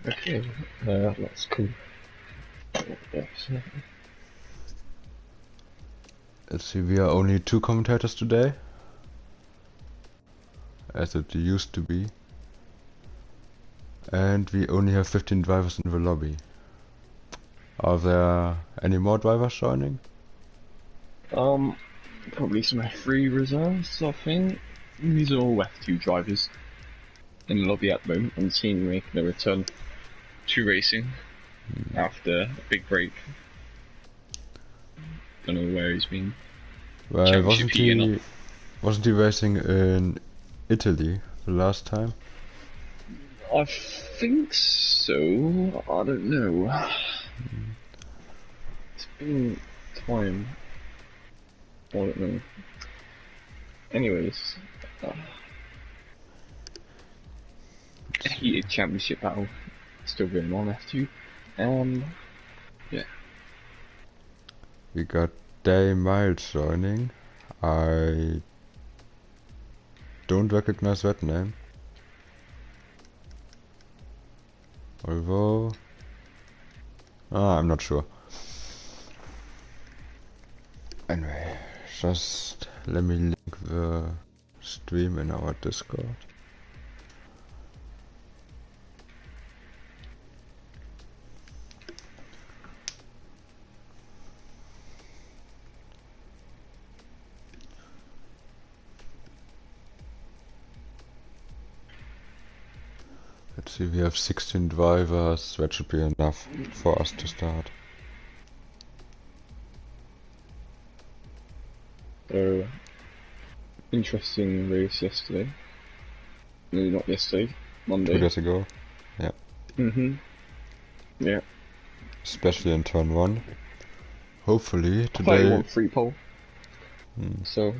Okay, that's cool. Yes. Let's see, we are only 2 commentators today, as it used to be. And we only have 15 drivers in the lobby. Are there any more drivers joining? Probably some F3 reserves, I think. These are all F2 drivers in the lobby at the moment, and seeing making a return to racing after a big break. Don't know where he's been. Well, Championship wasn't he racing in Italy the last time? I think so. I don't know. It's been time. I don't know. Anyways, a heated championship battle still going on F2. Yeah. We got Day Miles joining. I don't recognize that name. Although... I'm not sure. Anyway, just let me link the stream in our Discord. Let's see, we have 16 drivers, that should be enough for us to start. So, interesting race yesterday. No, not yesterday. Monday. 2 days ago. Yeah. Yeah. Especially in turn 1. Hopefully I thought he today... won free pole. So,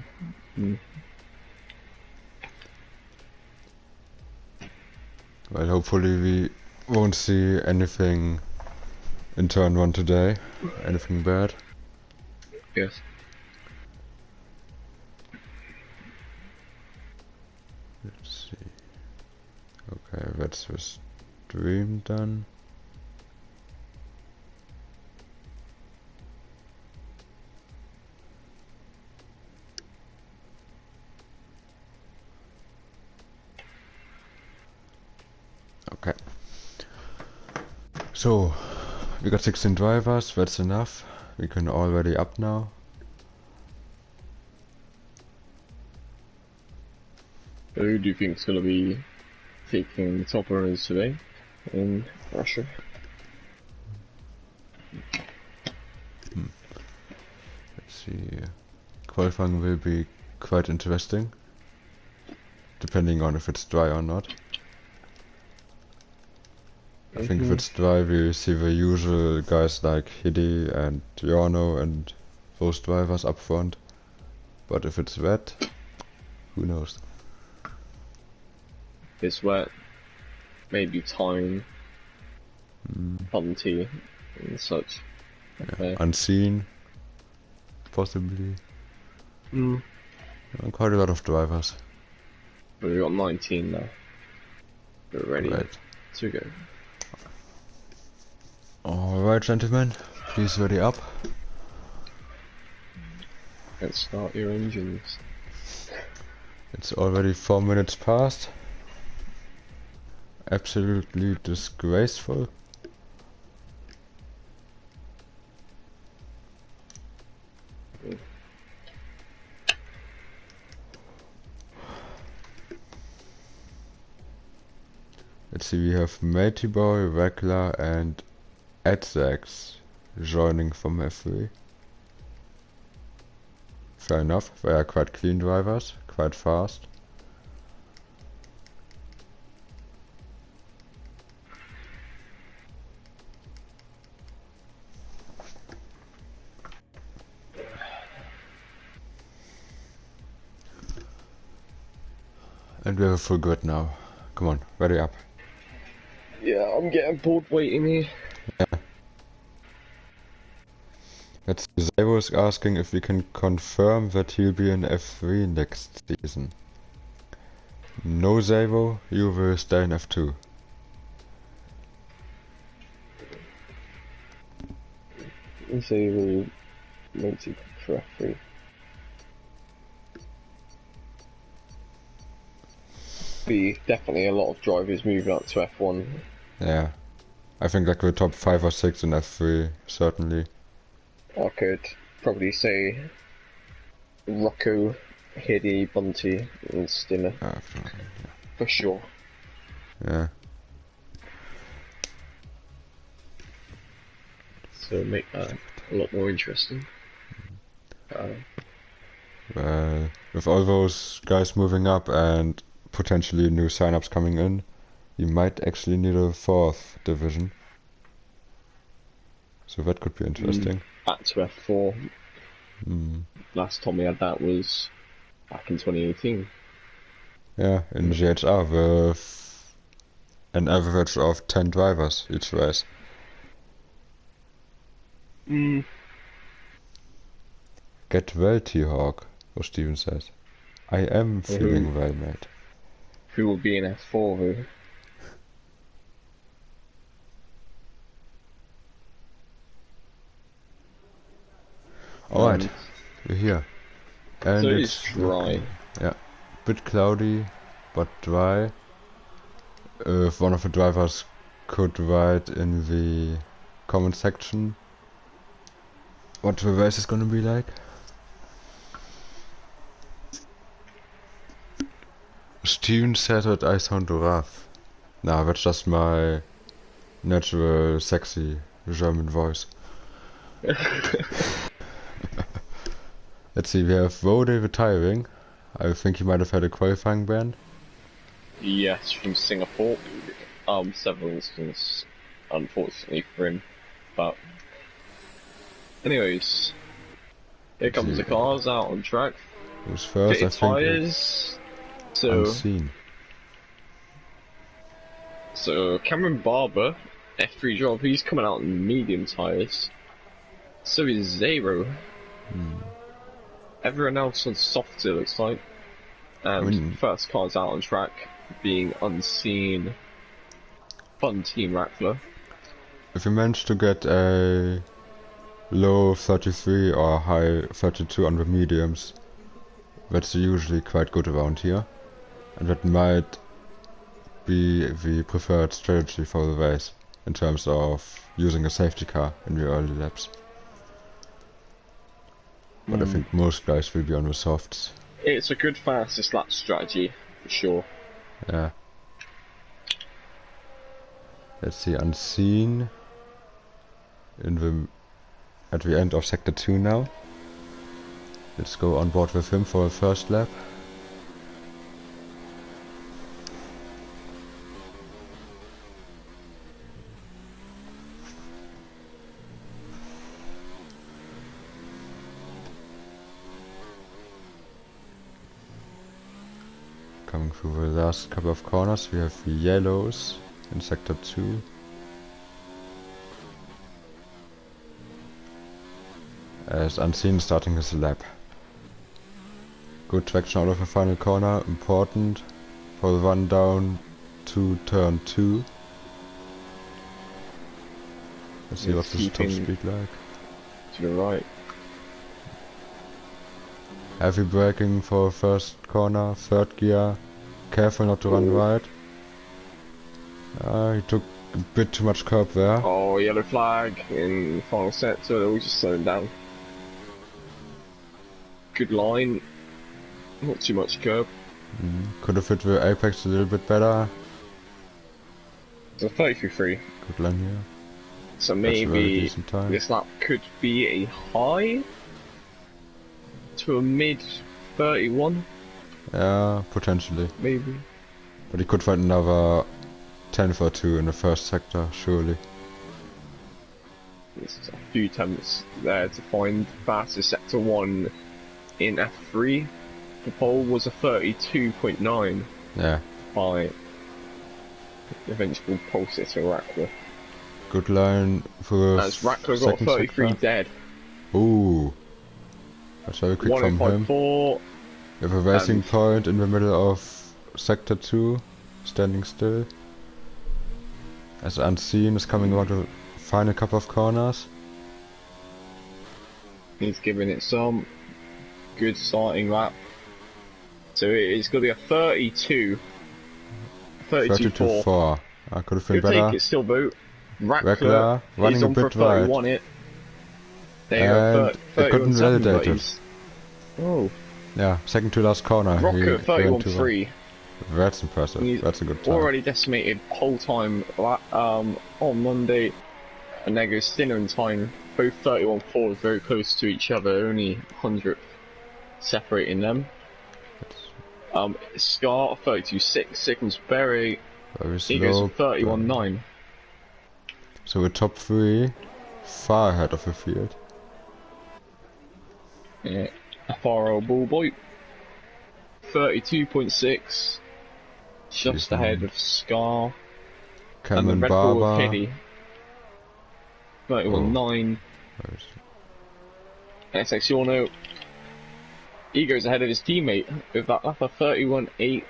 Well, hopefully we won't see anything in turn 1 today. Anything bad. yes. Let's see. Okay, that's the stream done. Okay. So, we got 16 drivers, that's enough. We can already up now. Who do you think is going to be taking the top runners today in Russia? Let's see. Qualifying will be quite interesting, depending on if it's dry or not. I think if it's dry, we see the usual guys like Hidi and Giorno and those drivers up front. But if it's wet, who knows? If it's wet, maybe time, Punty, and such. Yeah. Unseen, possibly. Quite a lot of drivers. But we've got 19 now. We're ready to go. Alright, gentlemen, please ready up. Let's start your engines. It's already 4 minutes past. Absolutely disgraceful. Let's see, we have Matey Boy, Regler and Adzax joining from F3. Fair enough, they are quite clean drivers, quite fast. And we have a full grid now. Come on, ready up. Yeah, I'm getting bored waiting here. Yeah. Let's see, Zero is asking if we can confirm that he'll be in F3 next season. No, Zero, you will stay in F2. Zero multi for F3. Be definitely a lot of drivers moving up to F1. Yeah. I think like the top 5 or 6 in F3, certainly. I could probably say Rocco, Hiddy, Bunty, and Stinner. For sure. Yeah. So make that a lot more interesting. With all those guys moving up and potentially new signups coming in, you might actually need a 4th division. So that could be interesting. Back to F4. Mm. Last time we had that was back in 2018. Yeah, in GHR with an average of 10 drivers each race. Get well, T-Hawk, or Steven says. I am feeling well, mate. Who will be in F4 who? Alright, we're here. And so it's dry. Yeah, bit cloudy, but dry. If one of the drivers could write in the comment section what the race is gonna be like. Steven said that I sound rough. Nah, that's just my natural, sexy German voice. Let's see, we have Rode retiring. I think he might have had a qualifying ban. Yes, from Singapore. Several instances, unfortunately for him. But, anyways, here comes the cars out on track. Who's first? I think tyres. So, Unseen. So Cameron Barber, F3 job, he's coming out in medium tyres. So is Zero. Everyone else on softs, it looks like. And first cars out on track being Unseen, Fun Team Rackler. If you manage to get a low 33 or high 32 on the mediums, that's usually quite good around here. And that might be the preferred strategy for the race in terms of using a safety car in the early laps. But I think most guys will be on the softs. It's a good fastest lap strategy, for sure. Yeah. Let's see, Unseen at the end of sector 2 now. Let's go on board with him for a first lap. Coming through the last couple of corners, we have the yellows in sector 2. As Unseen starting his lap. Good traction out of the final corner, important for the run down to turn 2. Let's see what's his top speed like. To the right. Heavy braking for first corner, third gear. Careful not to run right. He took a bit too much curb there. Oh, yellow flag in the final set, so they're all just slowing down. Good line. Not too much curb. Could have hit the apex a little bit better. It's a 33.3. Good line here. So maybe this lap could be a high to a mid 31. Yeah, potentially. Maybe. But he could find another 10 for 2 in the first sector, surely. There's a few attempts there to find fastest sector 1 in F3. The pole was a 32.9. Yeah. By eventual pole sitter Rackler. Good line for as Rackler got 33 sector. Dead. Ooh. That's very quick from him. We have a racing point in the middle of sector 2, standing still. As Unseen is coming around the final couple of corners. He's giving it some good starting lap. So it's going to be a 32. 32.4. 32.4. I could have been Good better. take it still, Boot. Rackler running is a on for bit wide. 31 it. There you And go, it couldn't 31.7, validate but it. he's... Oh. Yeah, second to last corner. Rocker he went to 31.3. That's impressive. He's That's a good time. already decimated whole time on Monday, and there goes Sinner and Time, both 31.4, very close to each other, only 100th separating them. Scar 32.6, Sickles Berry, Very he goes slow. for 31.9. So we're top 3, far ahead of the field. Yeah, FRL Bullboy 32.6, just ahead of Scar. And the Cameron Red Bull Barber. of Hedy 31.9. SX Yorno, he goes ahead of his teammate with that lap of 31.8.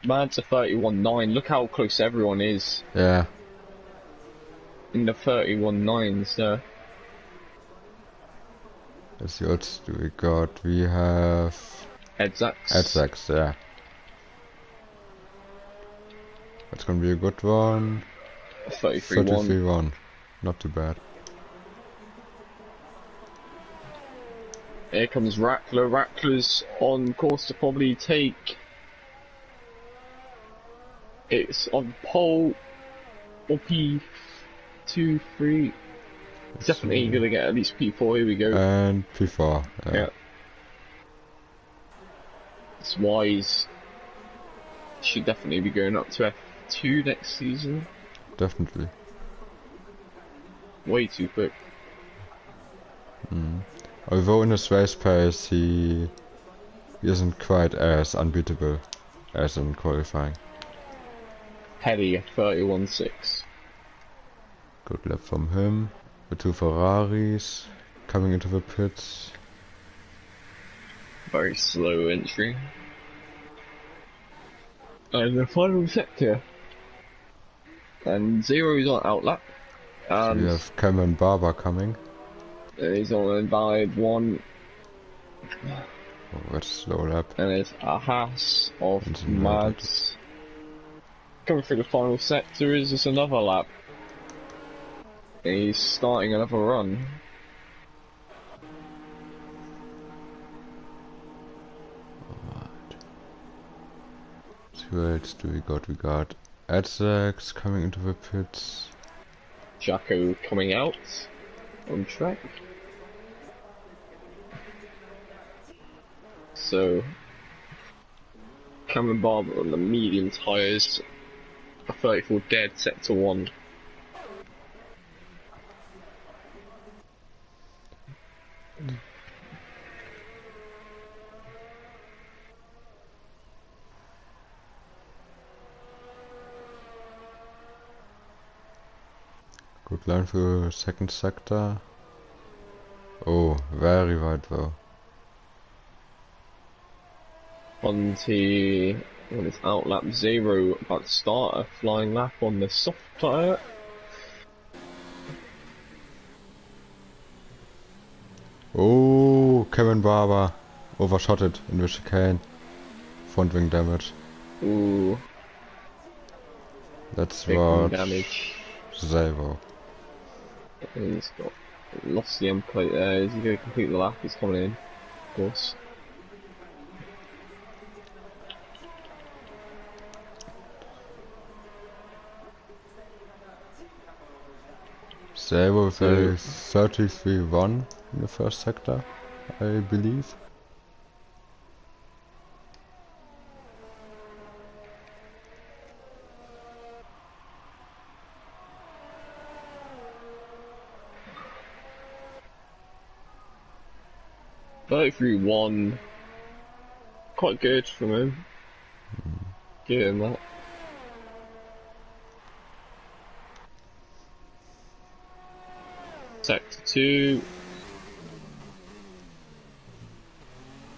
Mad's a 31.9. Look how close everyone is Yeah. in the 31.9s there. Let's see what do we got. We have Edzax. Edzax, yeah. That's gonna be a good one. 33.1. 33.1. Not too bad. Here comes Rackler. Rackler's on course to probably take. It's on pole or P2, 3. Definitely gonna get at least P4. Here we go. And P4. Yeah. It's wise. Should definitely be going up to F2 next season. Definitely. Way too quick. Although in his race pace he isn't quite as unbeatable as in qualifying. Hedy 31.6. Good lap from him. The two Ferraris coming into the pits. Very slow entry. And the final sector. And Zero's on outlap. So we have Cameron Barber coming. He's on an invalid 1. Oh, that's a slow lap. And there's a Haas of It's invalid. Mads. Coming through the final sector is just another lap. And he's starting another run. Who else do we got? We got Edzax coming into the pits. Jacko coming out on track. So Cameron Barber on the medium tyres, a 34 dead sector 1. Good line for second sector. Oh, very wide though. On to when it's out lap 0, about to start a flying lap on the soft tyre. Oh, Cameron Barber overshotted in the chicane. Front wing damage. Ooh, That's big what damage. Zavo. And he's got lost the end plate there. Is he going to complete the lap? He's coming in, of course. Zavo with a 33-1 in the first sector, I believe. Through 1, quite good from him. Give him that. Sector 2.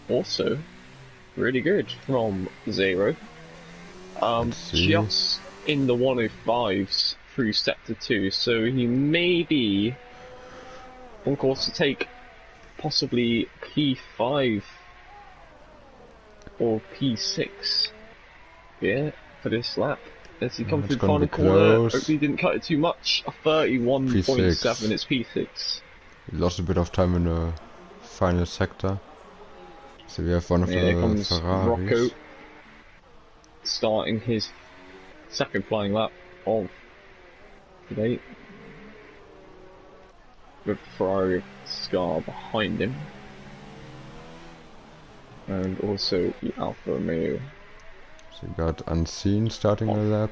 Also, really good from Zero. Just in the 105s through sector 2, so he may be on course to take possibly P5 or P6 here for this lap. As he comes through the final corner, hopefully he didn't cut it too much. A 31.7, it's P6. He lost a bit of time in the final sector. So we have one of the comes Ferraris. Rocco starting his second flying lap of today. With the Ferrari Scar behind him. And also the Alfa Romeo. So you got Unseen starting a lap.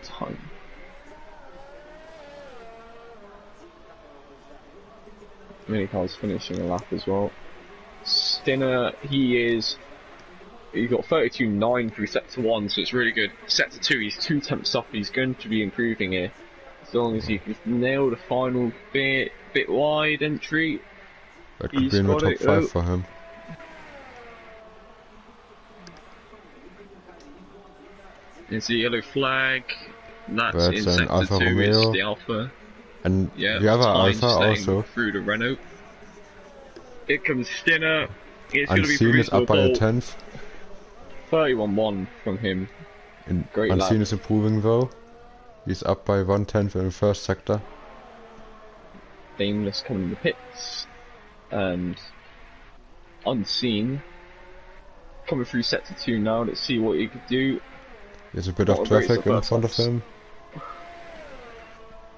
Minicar's finishing a lap as well. Stinner, he got 32.9 through sector 1, so it's really good. Sector 2, he's 2 tenths off, he's going to be improving here. As long as he can nail the final bit wide entry. That could be in the top 5 for him. It's the yellow flag. That's in sector Alfa 2, Romeo. it's the Alpha. And yeah, the other Alpha also. Through the Renault. Here comes Stinner. It's going to be Unseen is up by a 10th. 31.1 from him. Great Unseen lap. is improving though. He's up by 1/10 in the first sector. Nameless coming in the pits. And Unseen coming through sector 2 now. Let's see what he could do. There's a bit of traffic in front of him.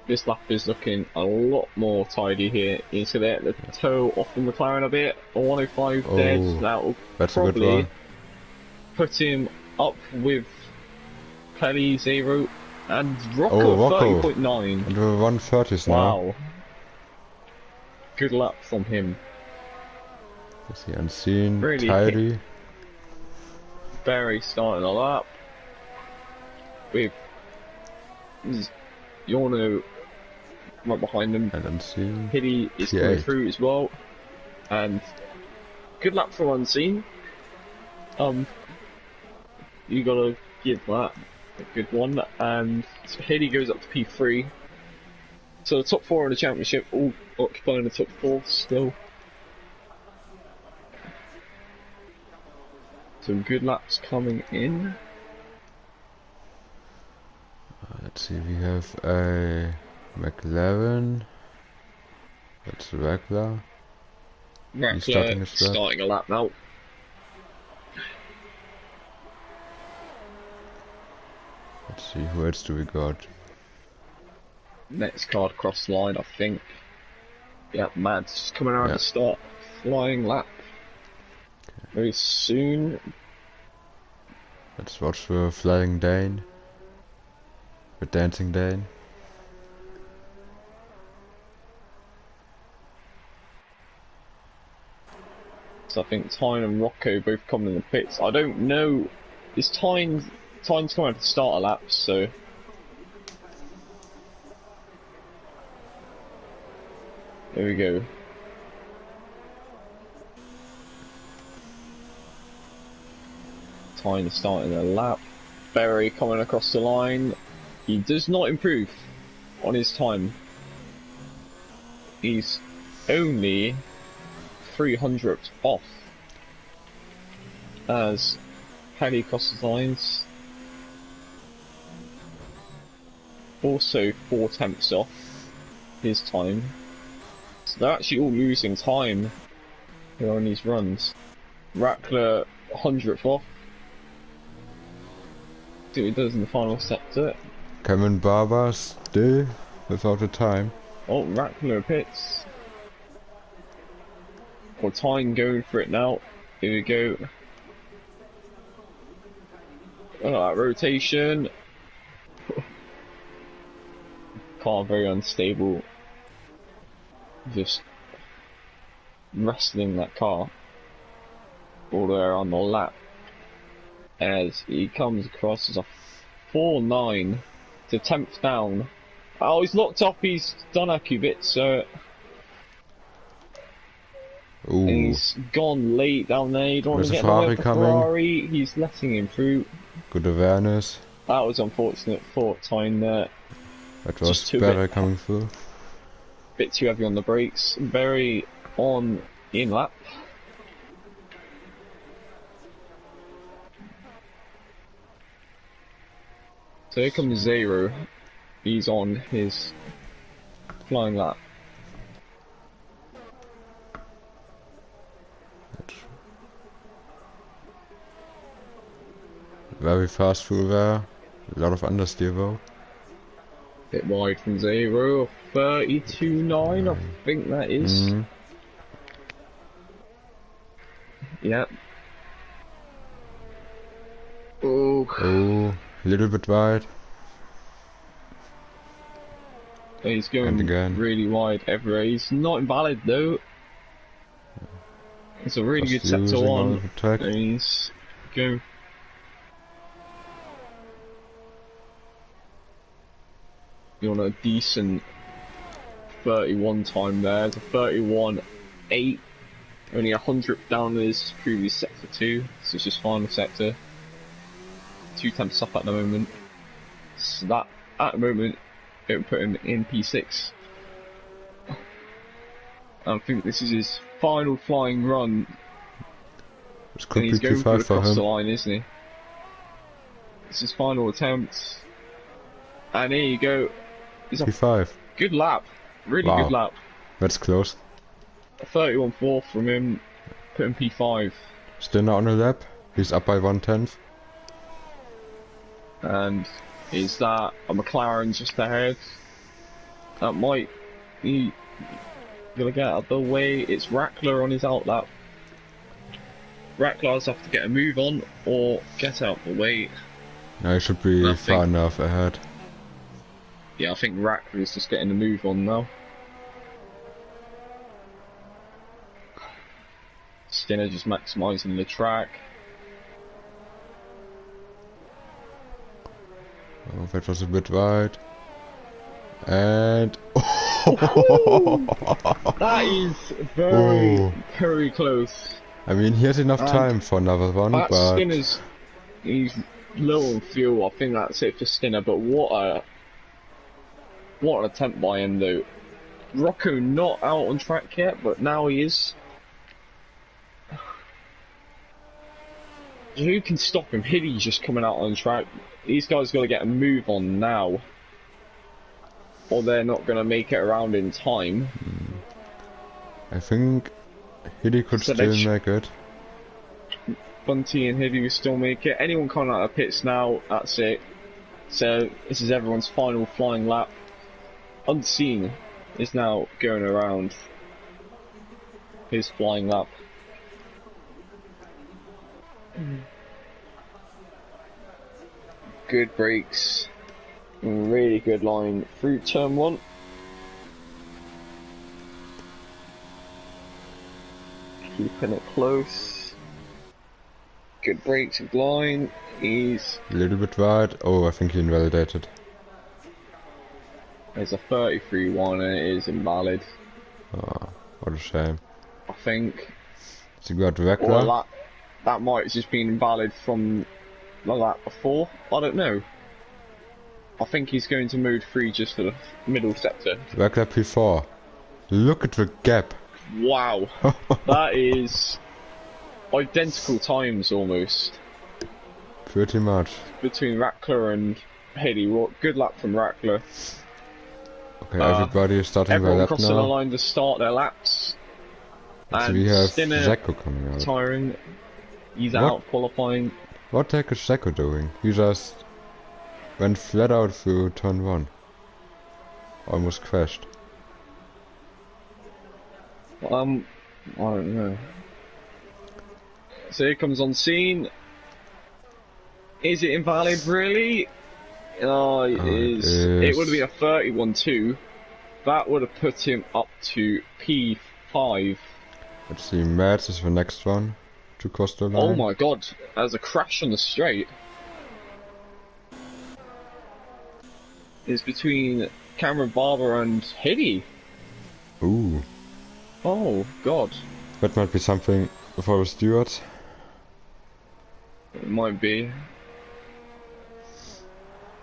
This lap is looking a lot more tidy here. He's going to let the toe off the McLaren a bit. A 105 dead. That will probably put him up with Pelly 0 and Rocco 30.9. And we're 130s now. Wow. Good lap from him. Is he Unseen? Really tidy. Barry starting a lap. With Yorno right behind him. And Unseen. Hitty is coming through as well. And good lap for Unseen. You gotta give that a good one. And Hitty goes up to P3. So the top 4 in the championship, all occupying the top 4 still. Some good laps coming in. Let's see, we have a McLaren. That's regular. He's starting a lap now. Let's see, who else do we got? Next card across the line, I think. Yeah, Mads just coming around to start flying lap. Very soon. Let's watch for Flying Dane. The Dancing Dane. So I think Tyne and Rocco both coming in the pits. I don't know. Is Tyne's coming out to start a lap, so. There we go. Tyne starting a lap. Berry coming across the line. He does not improve on his time. He's only 300th off as Paddy crosses the lines. Also 4 tenths off his time. So they're actually all losing time here on these runs. Rackler 100th off. See what he does in the final sector. Cameron Barber still without a time. Oh, Rackler pits. Or Tyne going for it now. Here we go. Oh, that rotation. Car very unstable. Just wrestling that car all the way around the lap as he comes across as a 4.9 to 10th down. Oh, he's locked up, he's done a bit, so he's gone late down there. You don't want to get away with the Ferrari. He's letting him through. Good awareness. That was unfortunate for Tyne there. That was better coming through. Bit too heavy on the brakes. Very on in lap. So here comes Zero. He's on his flying lap. Very fast through there. A lot of understeer though. Bit wide from Zero. 32.9, I think that is. Yep. Oh, a little bit wide. He's going really wide everywhere. He's not invalid though. It's a really good sector one. And he's going. You're on a decent 31 time there. It's a 31.8. Only 100 down his previous sector 2. So it's his final sector. 2 temps up at the moment. So that, at the moment, it would put him in P6. I think this is his final flying run. And he's going for across the line, isn't he? It's his final attempt. And here you go. It's a P5. Good lap. Really good lap. That's close. A 31.4 from him. Put him P5. Still not on a lap. He's up by 1/10. And is that a McLaren just ahead? That might be gonna get out of the way. It's Rackler on his out lap. Rackler's have to get a move on or get out of the way. No, he should be far enough ahead. Yeah, I think Rackler is just getting a move on now. Skinner just maximising the track. Oh, that was a bit wide. And that is very close. I mean, he has enough time for another one, but Skinner's he's low on fuel. I think that's it for Skinner. But what an attempt by him though. Rocco not out on track yet, but now he is. Who can stop him? Hiddy's just coming out on track. These guys got to get a move on now, or they're not going to make it around in time. I think Hiddy could still make it. Bunty and Hiddy will still make it. Anyone coming out of pits now, that's it. So this is everyone's final flying lap. Unseen is now going around his flying lap. Good brakes, really good line through turn 1. Keeping it close. Good brakes and line. He's a little bit wide. Oh, I think he invalidated. There's a 33.1 and it is invalid. Oh, what a shame. I think. So you got Rackler. That might have just been invalid from the lap before. I don't know. I think he's going to mode 3 just for the middle sector. Rackler P4. Look at the gap. Wow. That is identical times almost. Pretty much. Between Rackler and Hiddy. Good lap from Rackler. Okay, everybody is starting their lap now. Everyone crossing the line to start their laps. And we have Zeko coming out. Tiring. He's out qualifying. What the heck is Zeko doing? He just went flat out through turn 1. Almost crashed. I don't know. So here comes on scene. Is it invalid really? Oh, it is. It would be a 31.2. That would have put him up to P5. Let's see, Mads is the next one to cross the line. Oh my god, there's a crash on the straight. It's between Cameron Barber and Hiddy. Ooh. Oh god. That might be something for the stewards. It might be.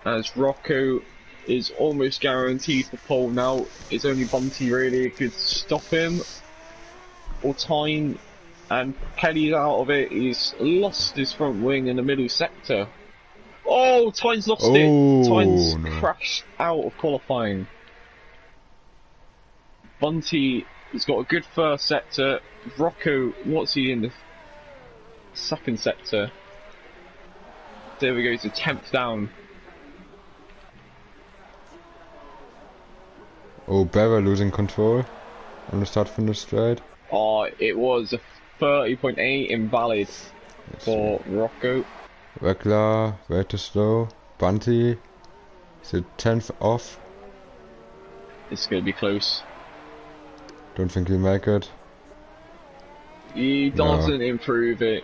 As Rocco is almost guaranteed for pole now. It's only Bunty really could stop him. or Tyne, and Kelly's out of it. He's lost his front wing in the middle sector. Oh, Tyne's lost it. Tyne's crashed out of qualifying. Bunty has got a good first sector. Rocco, what's he in the second sector? There we go, he's a 10th down. Oh, Barra losing control on the start-finish straight. Oh, it was a 30.8 invalid for Rocco. Wegler, way too slow. Bunty, is it 10th off? It's going to be close. Don't think he'll make it. He doesn't improve it.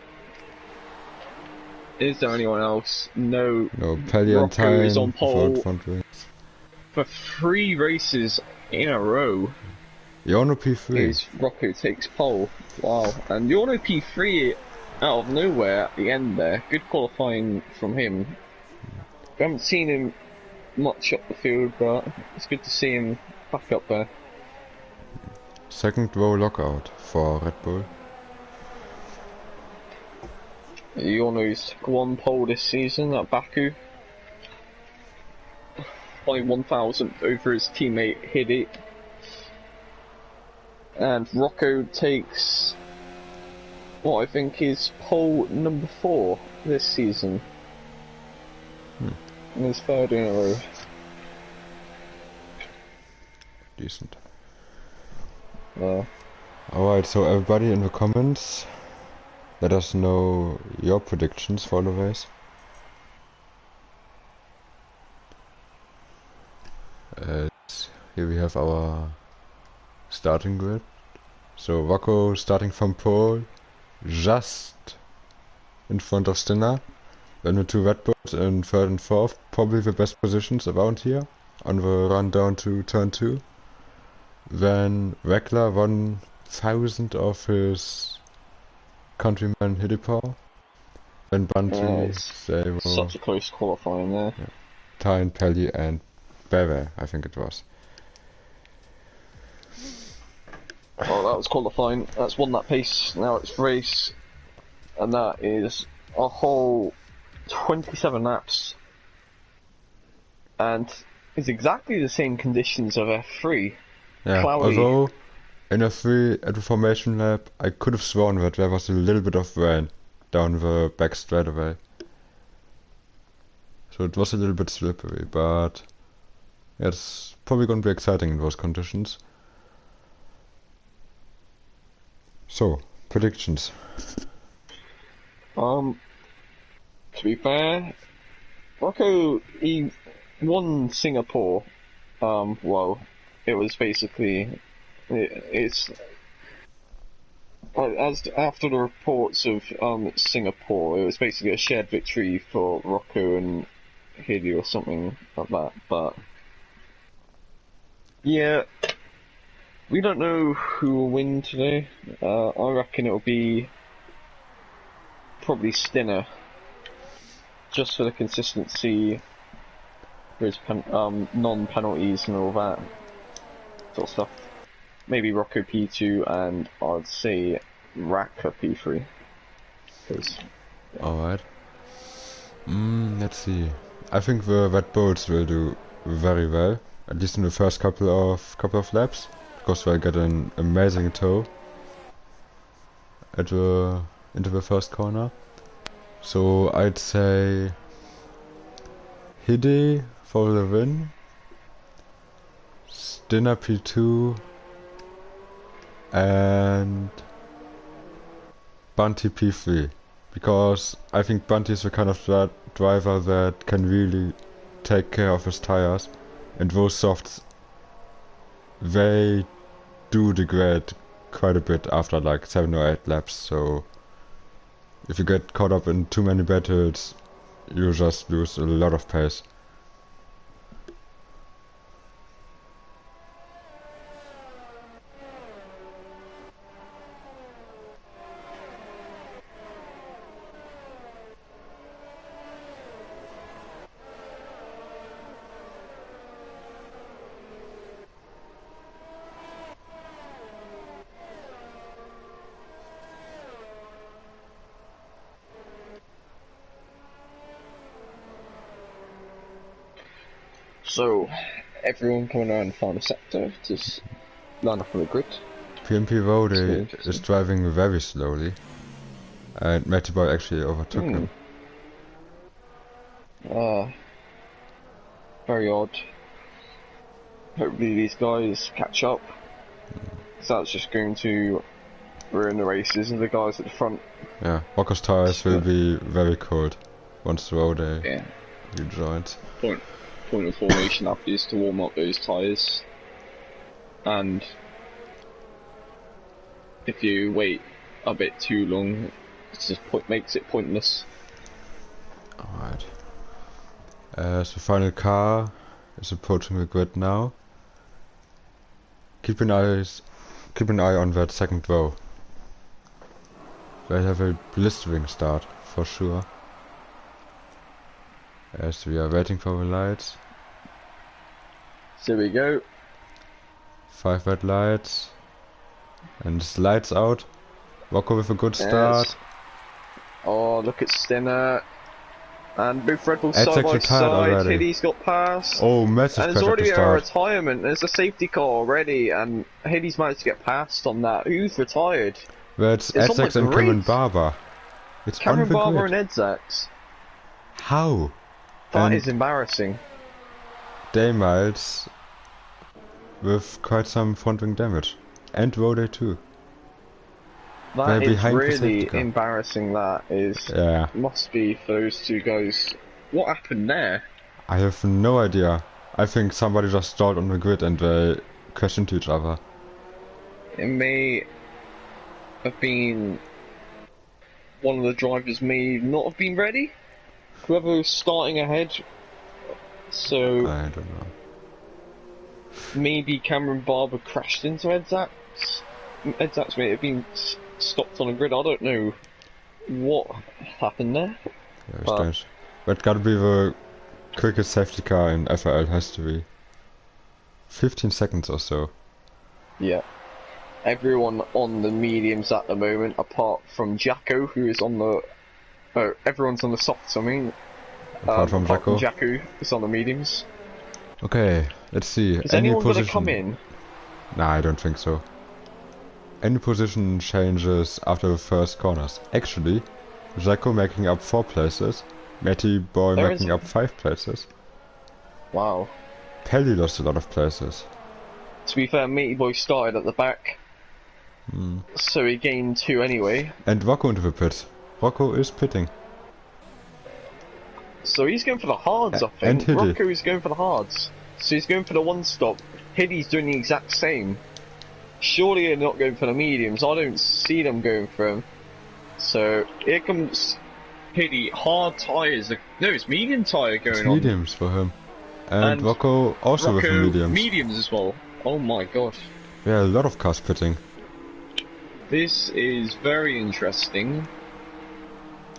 Is there anyone else? No. No, Pelly and Rocco is on pole for 3 races in a row. Yorno P3. Rocco takes pole. Wow. And Yorno P3 out of nowhere at the end there. Good qualifying from him. We haven't seen him much up the field, but it's good to see him back up there. Second row lockout for Red Bull. Yorno's took 1 pole this season at Baku. By 1,000th over his teammate Hiddy. And Rocco takes what I think is pole number 4 this season. And his 3rd in a row. Decent. Yeah. Alright, so everybody in the comments, let us know your predictions for the race. Here we have our starting grid. So Rocco starting from pole, just in front of Stinner. Then the 2 Red Bulls in 3rd and 4th, probably the best positions around here, on the run down to turn 2. Then Wegler 1,000 of his countryman Hidepaw. Then Bunty, Savo, such a close qualifying there. Yeah. Tyne, Pelly and Beve, I think it was. Oh, that was qualifying. That's won that pace. Now it's race. And that is a whole 27 laps. And it's exactly the same conditions of F3. Yeah, Cloudy. although in F3 at the formation lap I could have sworn that there was a little bit of rain down the back straightaway. So it was a little bit slippery, but it's probably going to be exciting in those conditions. So, predictions. To be fair, Rocco, he won Singapore. Well, it was basically, it's as after the reports of Singapore, it was basically a shared victory for Rocco and Hideo or something like that. But yeah, we don't know who will win today. I reckon it'll be probably Stinner, just for the consistency, for his non-penalties and all that sort of stuff. Maybe Rocco P2 and I'd say Raka P3. Alright. Let's see. I think the Red Bulls will do very well, at least in the first couple of laps, because they'll get an amazing tow into the first corner. So I'd say Hide for the win, Stinner P2 and Bunty P3, because I think Bunty is the kind of driver that can really take care of his tires, and those softs, they do degrade quite a bit after like 7 or 8 laps, so if you get caught up in too many battles, you just lose a lot of pace. So, everyone coming around the final sector to line up on the grid. PMP Rode is driving very slowly, and Matty Boy actually overtook him. Very odd. Hopefully these guys catch up. So that's just going to ruin the races of the guys at the front. Yeah, Rocco's tires will be very cold once the Rode rejoins. Point of formation up is to warm up those tyres, and if you wait a bit too long, it just makes it pointless. Alright. So final car is approaching the grid now. Keep an eye on that second row. They have a blistering start for sure. As we are waiting for the lights. So we go. 5 red lights. And it's lights out. Rocco with a good start. Yes. Oh, look at Stinner. And both Red Bulls Ed's side by actually tired side. already. Hiddy's got past. Oh, massive and there's pressure to already a start. retirement. There's a safety car already, and Hiddy's managed to get past on that. Who's retired? That's It's on Edzax the and grid. Cameron Barber. It's Cameron on the Barber grid. and Edzax. How? That And is embarrassing. Daymiles with quite some front wing damage. And Rode too. That They're is behind the really safety car. embarrassing. That is. Yeah. Must be for those two guys. What happened there? I have no idea. I think somebody just stalled on the grid and they crashed into each other. It may have been one of the drivers may not have been ready. Whoever was starting ahead. So I don't know. maybe Cameron Barber crashed into Edzax. Edzax may have been stopped on a grid. I don't know what happened there. Yeah, strange. But gotta be the quickest safety car in FRL history. 15 seconds or so. Yeah. Everyone on the mediums at the moment, apart from Jacko, who is on the. Oh, everyone's on the softs, I mean. Apart from Jacko. Jacko is on the mediums. Okay, let's see. Is Any anyone position... gonna come in? Nah, I don't think so. Any position changes after the first corners. Actually, Jacko making up 4 places. Matty Boy There making is- up 5 places. Wow. Pelly lost a lot of places. To be fair, Meaty Boy started at the back, so he gained 2 anyway. And Rocco into the pit. Rocco is pitting. So he's going for the hards, I And think. Hiddy. Rocco is going for the hards. So he's going for the one stop. Hiddy's doing the exact same. Surely they're not going for the mediums. I don't see them going for them. So here comes Hiddy. Hard tyres. No, it's medium tyre going It's on. mediums for him. And And Rocco also with the Rocco, mediums. as well. Oh my god. Yeah, a lot of cars pitting. This is very interesting.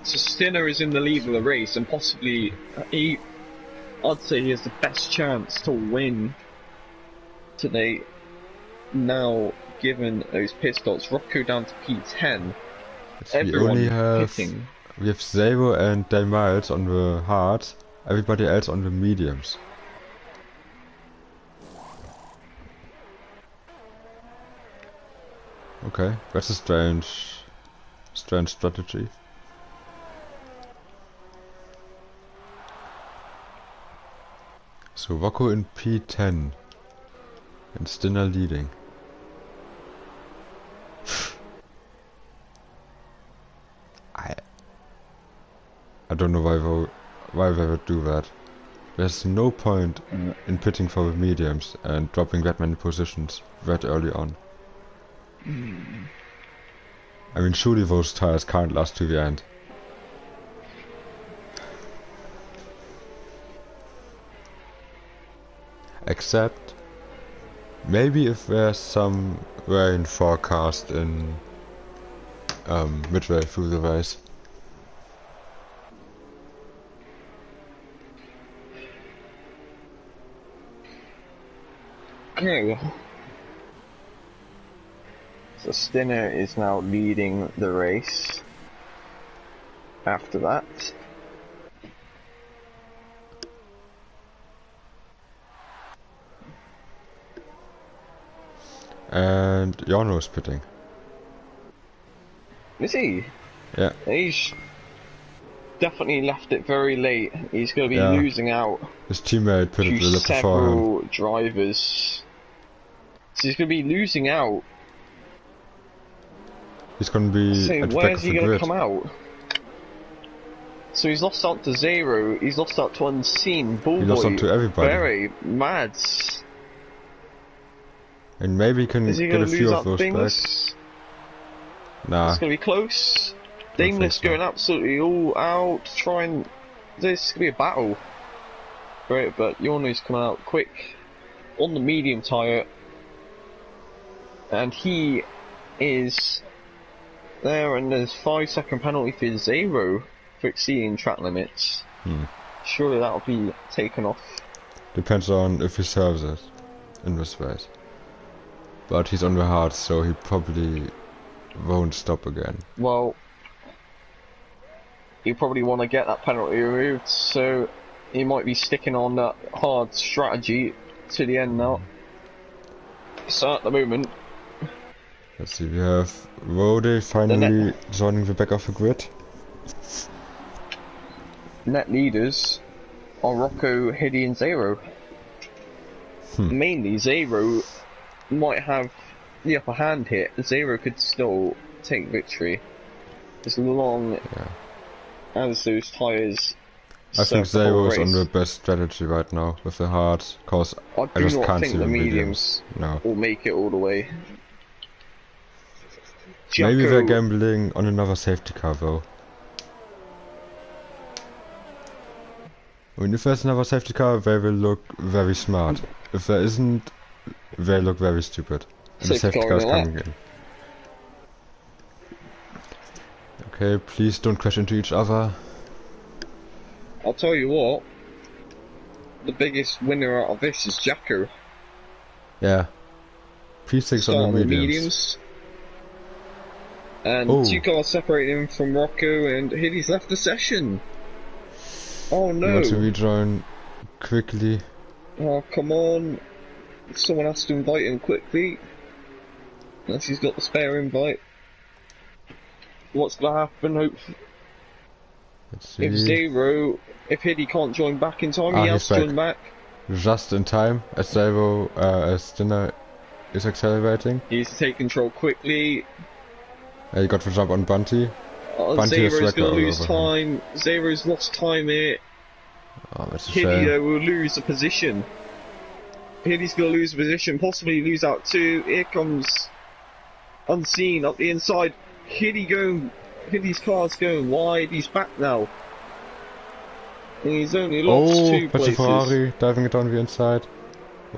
So Stinner is in the lead of the race, and possibly I'd say he has the best chance to win today. Now, given those pit stops, Rocco down to P10. We Everyone only have pitting. we have Zero and Day Miles on the hards. Everybody else on the mediums. Okay, that's a strange strategy. So Rocco in P10 and Stinner leading. I don't know why they would do that. There's no point in pitting for the mediums and dropping that many positions that early on. I mean, surely those tires can't last to the end. Except, maybe if there's some rain forecast in midway through the race. Okay. So Stinner is now leading the race. After that. And Jarno's pitting. Is he? Yeah. He's definitely left it very late. He's going to be Yeah. losing out His teammate pitted to a little before him. several drivers. So he's going to be losing out. He's gonna be So at the back where's of he the going to grid. come out? So he's lost out to Zero, he's lost out to Unseen, He lost out Bullboy, to everybody. Berry, Mads. And maybe he can Is he get going a to few lose of out those to back. Dameless? Nah. It's going to be close. think Dameless so. going absolutely all out, trying. This could be a battle. Great, but Yorno's come out quick on the medium tyre, and he is there. And there's 5-second penalty for Zero for exceeding track limits. Surely that'll be taken off. Depends on if he serves it in this race. But he's on the hard, so he probably won't stop again. Well, you probably want to get that penalty removed, so he might be sticking on that hard strategy to the end now. So at the moment, Let's see, we have Rode finally joining the back of the grid. net leaders are Rocco, Hiddy and Zero. Mainly Zero might have the upper hand here. Zero could still take victory as long as those tyres. I think Zero is on the best strategy right now with the hard, cause I do just not can't think see the the mediums No. will make it all the way. Maybe Giaco- they're gambling on another safety car though. I mean, if there's another safety car, they will look very smart. If there isn't, they look very stupid. And the Safety safety car car is in the coming in. Okay, please don't crash into each other. I'll tell you what, the biggest winner out of this is Giaco. Yeah. P6 on the mediums. And two cars separating him from Rocco, and Hiddy's left the session. Oh He no! wants to rejoin quickly. Oh come on! Someone has to invite him quickly. Unless he's got the spare invite. What's gonna happen? Hope Let's see. if Zero, if Hiddy can't join back in time, he has to join back. Just in time, as Zero, as Dinner is accelerating. He's to take control quickly. He got the jump on Bunty. Bunty is Zero's gonna all lose over him. time. Zero's lost time here. Oh, that's a Hiddy shame. will lose the position. Hiddy's gonna lose the position, possibly lose out too. Here comes Unseen up the inside. Hiddy's car's going wide. He's back now. And he's only lost 2 that's a places. Ferrari diving it down the inside.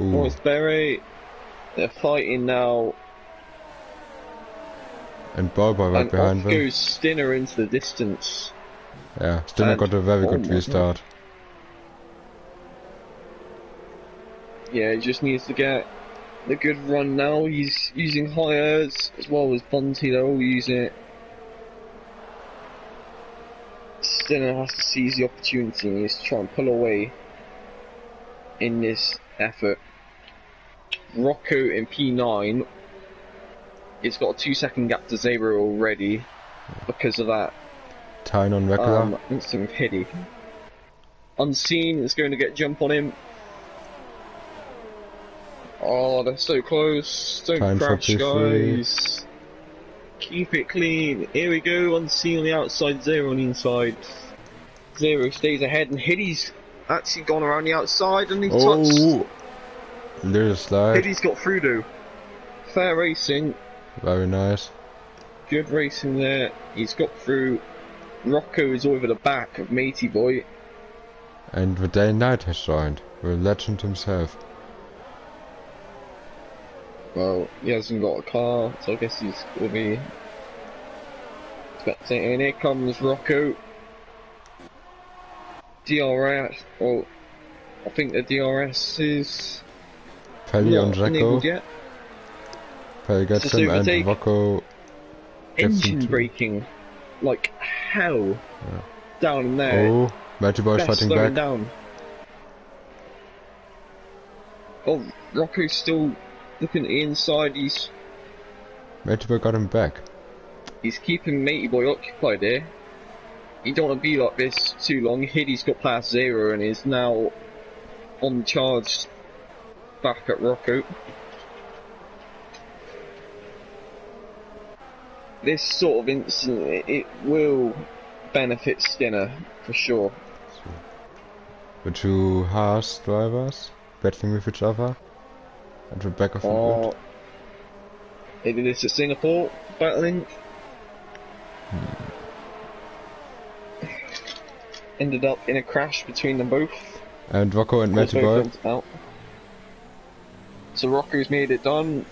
Ooh. Oh, it's Beret. They're fighting now. And Boba right And behind off them. goes Stinner into the distance. Yeah, Stinner And- got a very good my restart. Yeah, he just needs to get the good run now. He's using hires as well as Bunty, they're all using it. Stinner has to seize the opportunity and he has to try and pull away in this effort. Rocco in P9, it's got a 2-second gap to Zero already because of that Tyne on regular. instant Hiddy. Unseen is going to get jump on him. Oh, they're so close. Don't Time for crash, P3. guys. Keep it clean. Here we go. Unseen on the outside, Zero on the inside. Zero stays ahead, and Hiddy's actually gone around the outside, and he's touched. Oh! Little slide. Hiddy's got through though. Fair racing. Very nice. Good racing there. He's got through. Rocco is over the back of Matey Boy. And the Day and Night has joined. The legend himself. Well, he hasn't got a car, so I guess he's going to be expecting. And here comes Rocco. DRS. Well, I think the DRS is Pelly on not enabled Jacko. yet. Pelly gets Just him and overtake. Rocco gets him Engine too. braking like hell down in there. Oh, Matty Boy's Best fighting slowing back. down. Oh, Rocco's still looking at the inside, he's Matey Boy got him back. keeping Matey Boy occupied here. You don't want to be like this too long. Hiddy's got past 0 and is now on charge back at Rocco. This sort of incident, it will benefit Skinner for sure. The two Haas drivers battling with each other at the back of the grid. They did this at Singapore, battling. Ended up in a crash between them both. And Rocco and Matty Boy. Out. So Rocco's made it done.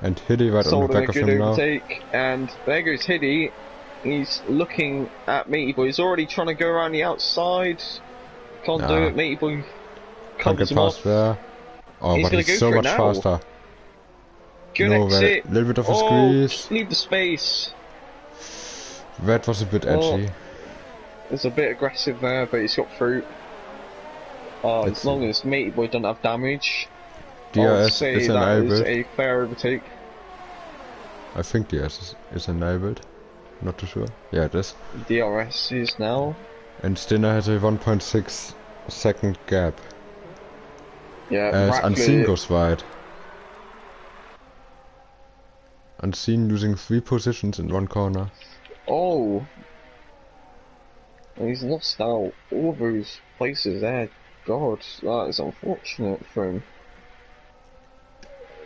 And Hiddy right on the back of him now. And there goes Hiddy. He's looking at Matey Boy. He's already trying to go around the outside. Can't do it. Matey Boy can't get past there. Oh, he's but he's so much faster. Good exit. A little bit of a squeeze. Just leave the space. That was a bit edgy. It's a bit aggressive there, but he's got through. As long as Matey Boy doesn't have damage, DRS is enabled. That is a fair overtake. I think DRS is enabled. Not too sure. Yeah, it is. DRS is now. And Stinner has a 1.6 second gap. Yeah, as Unseen goes wide. Unseen losing 3 positions in 1 corner. Oh! He's lost out all those places there. God, that is unfortunate for him.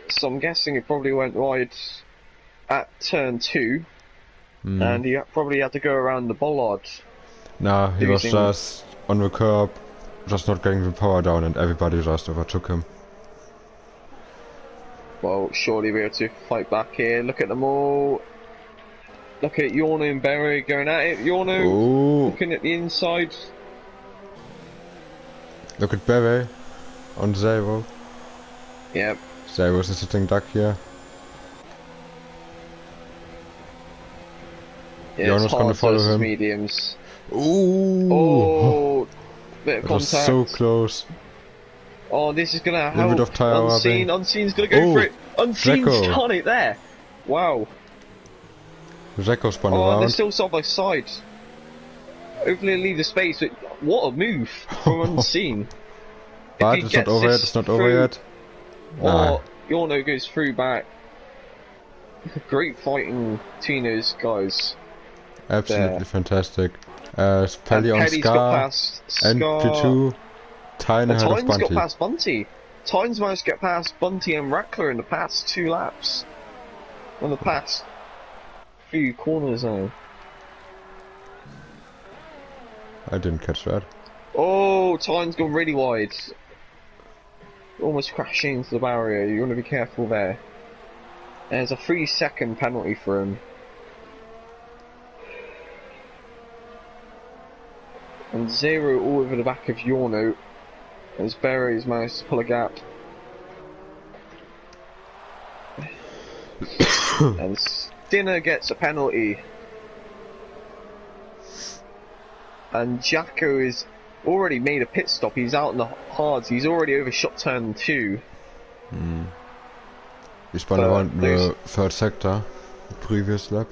So I'm guessing it probably went wide at turn 2. And he probably had to go around the bollard. Nah, he was just on the curb, just not getting the power down, and everybody just overtook him. Well, surely we're to fight back here. Look at them all. Look at Yorno and Berry going at it. Yorno looking at the inside. Look at Berry on 0. Yep. 0 is a sitting duck here. Yeah, Yorno's gonna follow him. Mediums. Ooh! Oh, bit of contact. Was so close. Oh, this is gonna help. A little bit of tire Unseen's gonna go for it. Unseen's done it there. Wow. Zeko spun around. They're still side by side. Hopefully leave the space, but what a move from Unseen. But it's not over yet, it's not over yet. Oh, Yorno goes through back. Great fighting between those guys. Absolutely fantastic. Pelly on Scar and P2. Tyne ahead of Bunty. Got past Bunty. Tyne's managed to get past Bunty and Rackler in the past 2 laps. On the past few corners now. I didn't catch that. Oh, Tyne's gone really wide. Almost crashing into the barrier. You want to be careful there. There's a 3-second penalty for him. And 0 all over the back of Yorno. As Berry's managed to pull a gap. And Stinner gets a penalty. And Jacko is already made a pit stop. He's out in the hards. He's already overshot turn 2. He spun around the 3rd sector, the previous lap.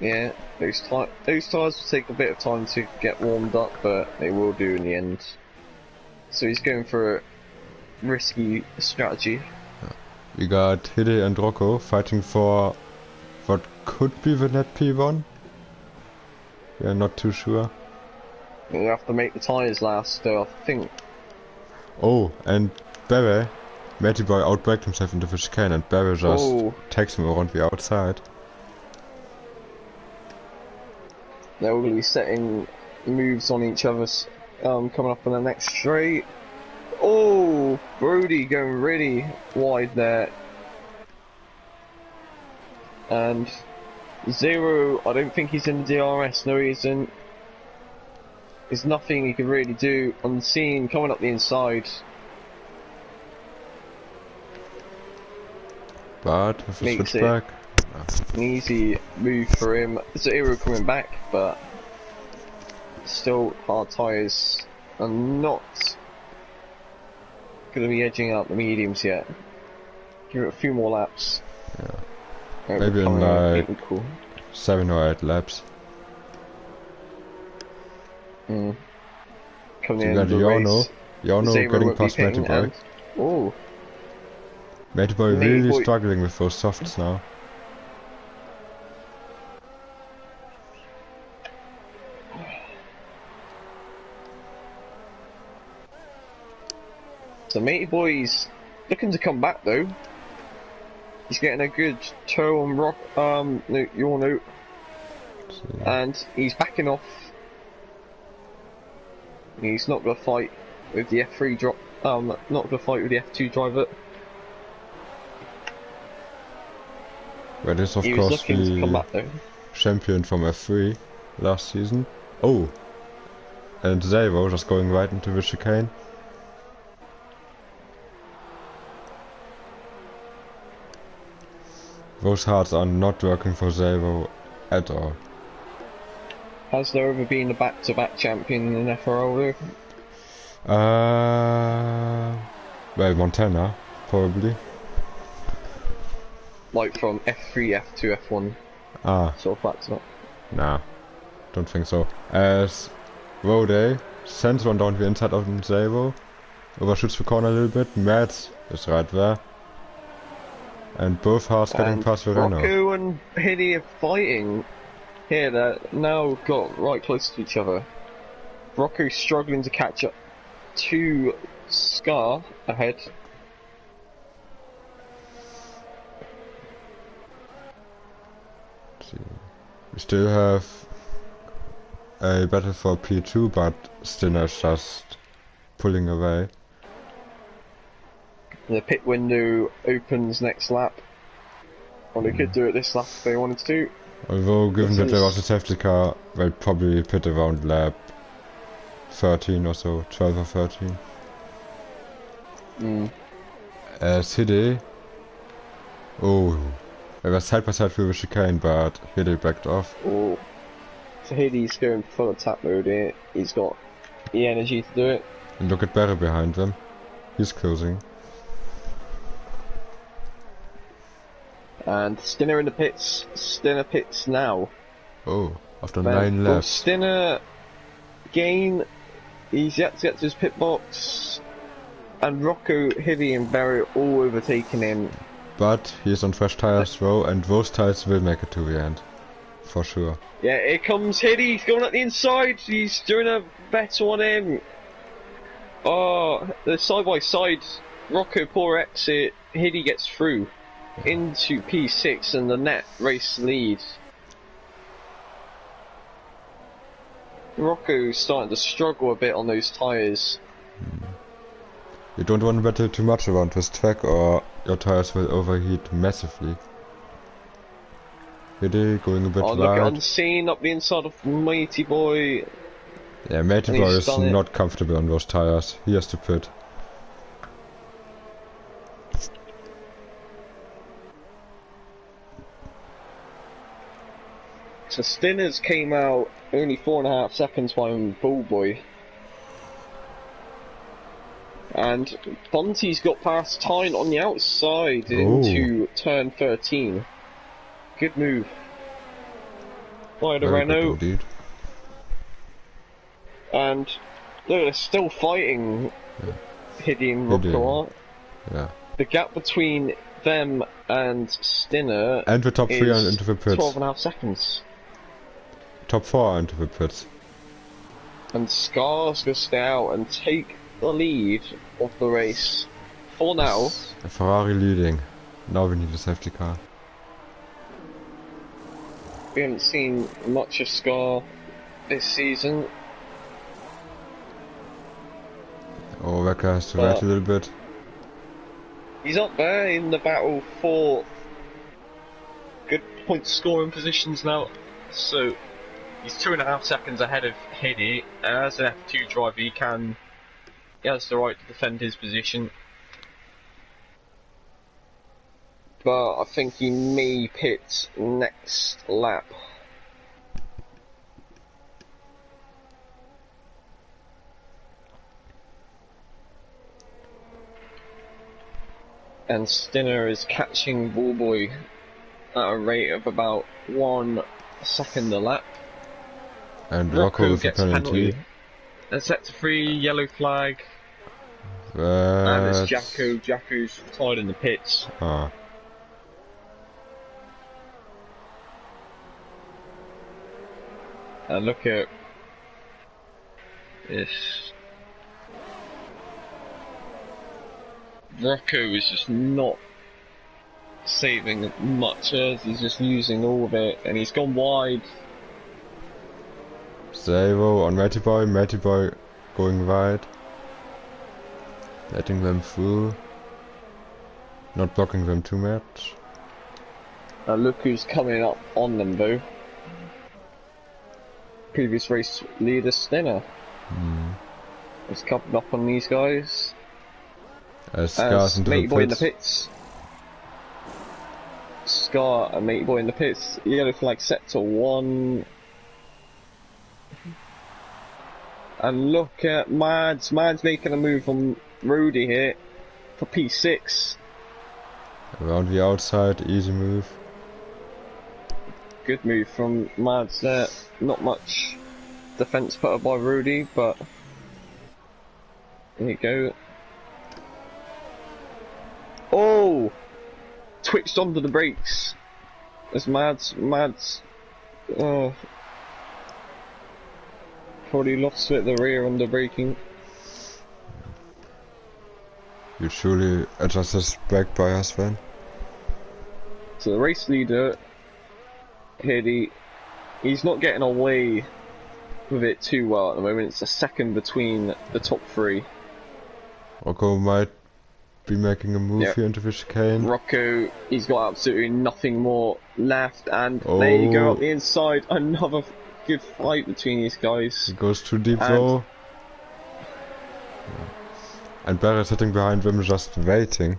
Yeah, those tyres will take a bit of time to get warmed up, but they will do in the end. So he's going for a risky strategy. We got Hidde and Rocco fighting for what could be the net P1. We are not too sure. We'll have to make the tyres last, I think. Oh, and Barry, Matty Boy outbraked himself into the chicane, and Barry just takes him around the outside. They're all going to be setting moves on each other's coming up on the next straight. Oh, Brody going really wide there. And 0, I don't think he's in the DRS, no he isn't. There's nothing he can really do. Unseen coming up the inside. But with a switch back. An easy move for him. 0 coming back, but still hard tyres and not going to be edging out the mediums yet. Give it a few more laps. Yeah. Maybe in like cool. 7 or 8 laps. Coming So you in got the race. Yano getting past Matty Boy. Oh. Matty Boy really struggling with those softs now. So Matey Boy's looking to come back though. He's getting a good toe on Rock, Yano, and he's backing off. He's not gonna fight with the F3 drop. Not gonna fight with the F2 driver. That is of he course was looking to come back though. Champion from F3 last season. Oh, and Zavo just going right into the chicane. Those hearts are not working for Zavo at all. Has there ever been a back-to-back champion in FRL though? Well, Montana, probably. Like from F3, F2, F1. Sort of back-to-back. Nah, don't think so. As Rode sends one down the inside of Zavo, overshoots the corner a little bit. Matt is right there. And both hearts getting past the Renault. Rocco and Hiddy are fighting here. They're now got right close to each other. Rocco's struggling to catch up to Scar ahead. We still have a battle for P2, but Stinner's just pulling away. The pit window opens next lap. Well, they could do it this lap if they wanted to. Although, given that there was a safety car, they'll probably pit around lap 13 or so, 12 or 13. As Hidde... Oh, they were side by side through the chicane, but Hidde backed off. Oh. So Hidde's going full attack mode here. He's got the energy to do it. And look at Barry behind them. He's closing. And Stinner in the pits. Stinner pits now. Oh, after 9 laps. Stinner gain. He's yet to get to his pit box. And Rocco, Hiddy and Barry all overtaking him. But he's on fresh tyres though, and those tyres will make it to the end. For sure. Yeah, here comes Hiddy. He's going at the inside. He's doing a bet on him. Oh, the side by side. Rocco poor exit. Hiddy gets through into P6 and the net race lead. Rocco's starting to struggle a bit on those tyres. You don't want to battle too much around this track or your tyres will overheat massively. Hiddy going a bit wide. Look at Unseen up the inside of Matey Boy. Yeah, Matey Boy is not comfortable on those tyres. He has to pit. So Stinners came out only 4.5 seconds behind Bullboy. And Bunty's got past Tyne on the outside into turn 13. Good move by the Renault. Indeed. And look, they're still fighting. Hiddy and Rocco. Yeah. The gap between them and Stinner and the top 3 are into the pits. 12.5 seconds. Top 4 are into the pits. And Scar's gonna stay out and take the lead of the race for now. A Ferrari leading. Now we need a safety car. We haven't seen much of Scar this season. Oh, Wrecker has to wait a little bit. He's up there in the battle for good point scoring positions now. So he's 2.5 seconds ahead of Hiddy. As an F2 driver, he has the right to defend his position. But I think he may pit next lap. and Stinner is catching Ballboy at a rate of about 1 second a lap. And Rocco with a gets a penalty. And set to 3, yellow flag. And it's Jacko. Jacko's tied in the pits. Ah. And look at this. Rocco is just not saving much as he's just using all of it, and he's gone wide. Savo on Matty Boy going wide. Letting them through. Not blocking them too much. And look who's coming up on them though. Previous race leader Stinner. Is coming up on these guys. Scar's into Matey the Boy in the pits. pits. Scar and Matey Boy in the pits. Yellow flag set to 1. And look at Mads. Mads making a move on Rudy here for P6. Around the outside, easy move. Good move from Mads there. Not much defence put up by Rudy, but there you go. Oh! Twitched onto the brakes. As Mads, probably lost it at the rear under braking. You surely adjust this brake bias then? So the race leader, Hiddy, he's not getting away with it too well at the moment. It's a second between the top 3. Rocco might be making a move here into the chicane. Rocco, he's got absolutely nothing more left, and there you go, up the inside. Another good fight between these guys. He goes too deep though. And Barry sitting behind them, just waiting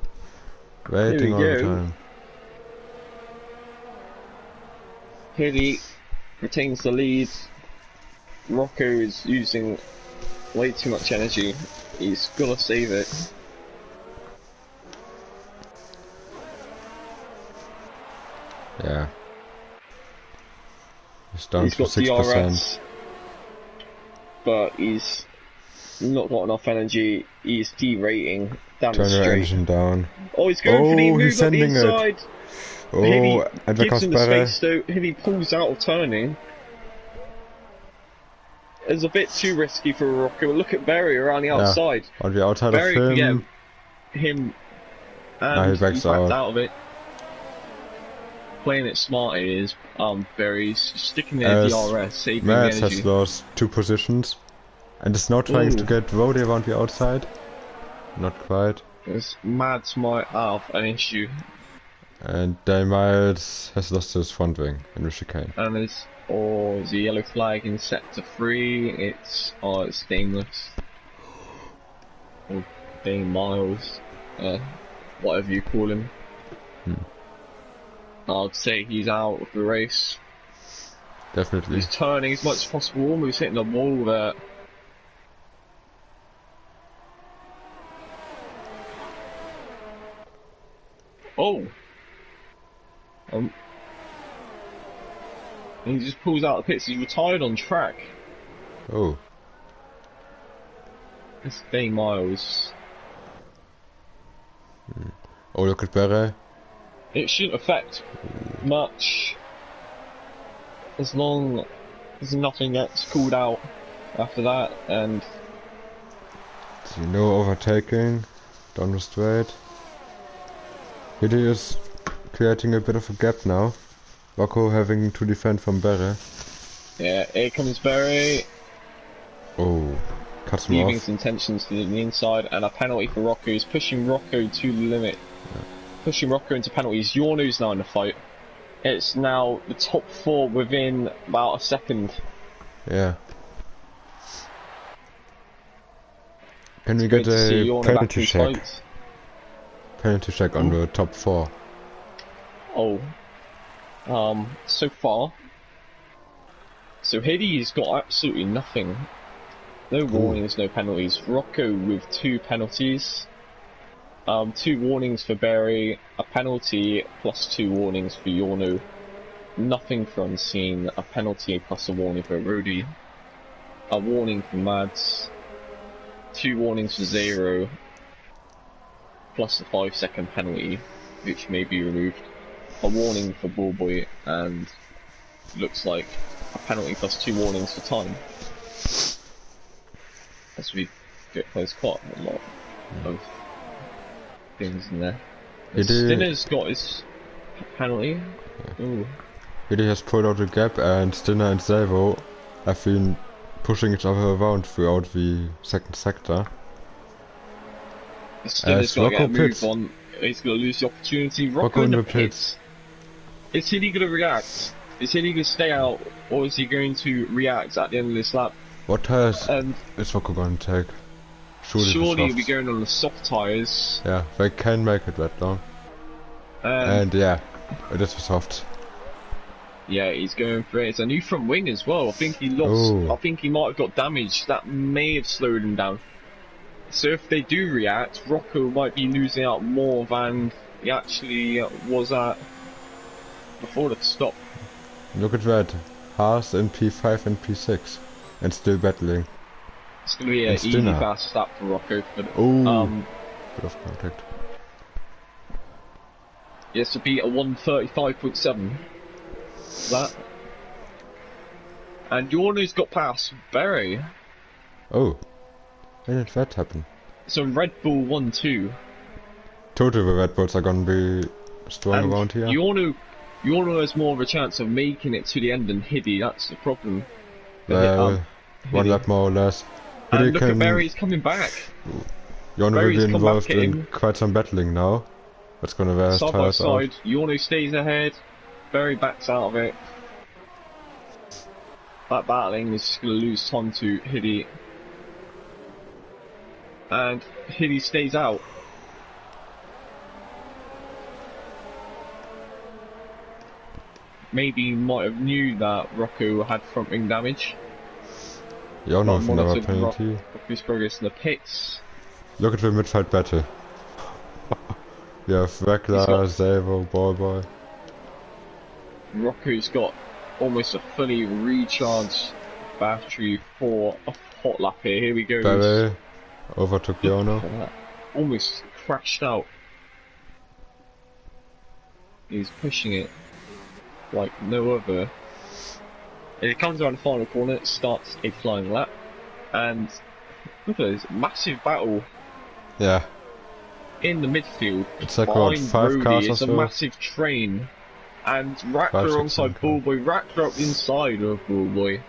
all the time. Hiddy retains the lead. Rocco is using way too much energy. He's gonna save it. Yeah. He's down He's to got 6%. DRS, but he's not got enough energy. He's derating down the Turn your straight. engine down. Oh, he's going for the move he's up the sending inside. it. Oh, and there gives comes him the Barry. space though. Hiddy pulls out of turning. It's a bit too risky for Rocco. Look at Barry around the outside. On the outside Barry of could him. get him, Now and he backs he backed out. out of it. Playing it smart is Barry's sticking there DRS, saving the Mads energy. has lost 2 positions and is now trying to get Rody around the outside. Not quite. Because Mads might have an issue. And Miles has lost his front wing in the chicane. And there's the yellow flag in sector 3. It's Stainless. Or Dane Miles. Whatever you call him. I'd say he's out of the race. Definitely. He's turning as much as possible, almost hitting the wall there. Oh! He just pulls out the pits. He's retired on track. Oh. It's Dane Miles. Oh, look at Barry. It shouldn't affect much as long as nothing gets called out after that, and See, no overtaking down the straight. Hiddy is creating a bit of a gap now. Rocco having to defend from Barry. yeah, here comes Barry. Oh, cuts him Leaving off. his intentions to the inside, and a penalty for Rocco. He's pushing Rocco to the limit. Pushing Rocco into penalties. Yornu's now in the fight. It's now the top 4 within about a second. Yeah. Can we get a penalty check? Penalty check on the top 4. Oh. So far. So Hiddy's got absolutely nothing. No warnings, no penalties. Rocco with 2 penalties. 2 warnings for Berry, a penalty plus 2 warnings for Yorno. Nothing for Unseen, a penalty plus a warning for Rudy. A warning for Mads. 2 warnings for Zero. Plus a 5-second penalty, which may be removed. A warning for Bullboy, and looks like a penalty plus 2 warnings for time. As we get close, quite a lot of things in there. Stinner's got his penalty. Ooh. Really has pulled out a gap, and Stinner and Salvo have been pushing each other around throughout the second sector. Stinner's got to get a move on. He's going to lose the opportunity. Rocco in the pits. Is he going to react? Is he going to stay out, or is he going to react at the end of this lap? What tires is Rocco going to take? Surely he'll be going on the soft tyres. Yeah, they can make it that long. And yeah, it is soft. Yeah, he's going for it. It's a new front wing as well. I think he lost. I think he might have got damaged. That may have slowed him down. So if they do react, Rocco might be losing out more than he actually was at before the stop. Look at that. Haas in P5 and P6. And still battling. It's going to be an easy fast stop for Rocco. But, bit of contact. Yes, to beat a 1:35.7. That. And Yorno's got past Berry. Oh. When did that happen? So Red Bull 1-2. Totally the Red Bulls are gonna be strong around here. Yorno has more of a chance of making it to the end than Hiddy, that's the problem. Well, one lap more or less. And look at Berry's coming back. Yorno will be involved in quite some battling now. That's gonna wear his tires out. Side by side, Yorno stays ahead. Berry backs out of it. That battling is just going to lose time to Hiddy. And Hiddy stays out. Maybe he might have knew that Rocco had front wing damage. Yorno with another penalty. Rocco's progress in the pits. Look at the midfield battle. Yeah, Vekla, Salvo, Boy. Rocco's got almost a fully recharged battery for a hot lap here. Here we go. Berry overtook Yorno. Almost crashed out. He's pushing it like no other. It comes around the final corner, it starts a flying lap, and look at this massive battle. Yeah. In the midfield. It's like what, 5 cars or so? It's a massive train. And Rattler alongside Bullboy, Rattler up inside of Bullboy.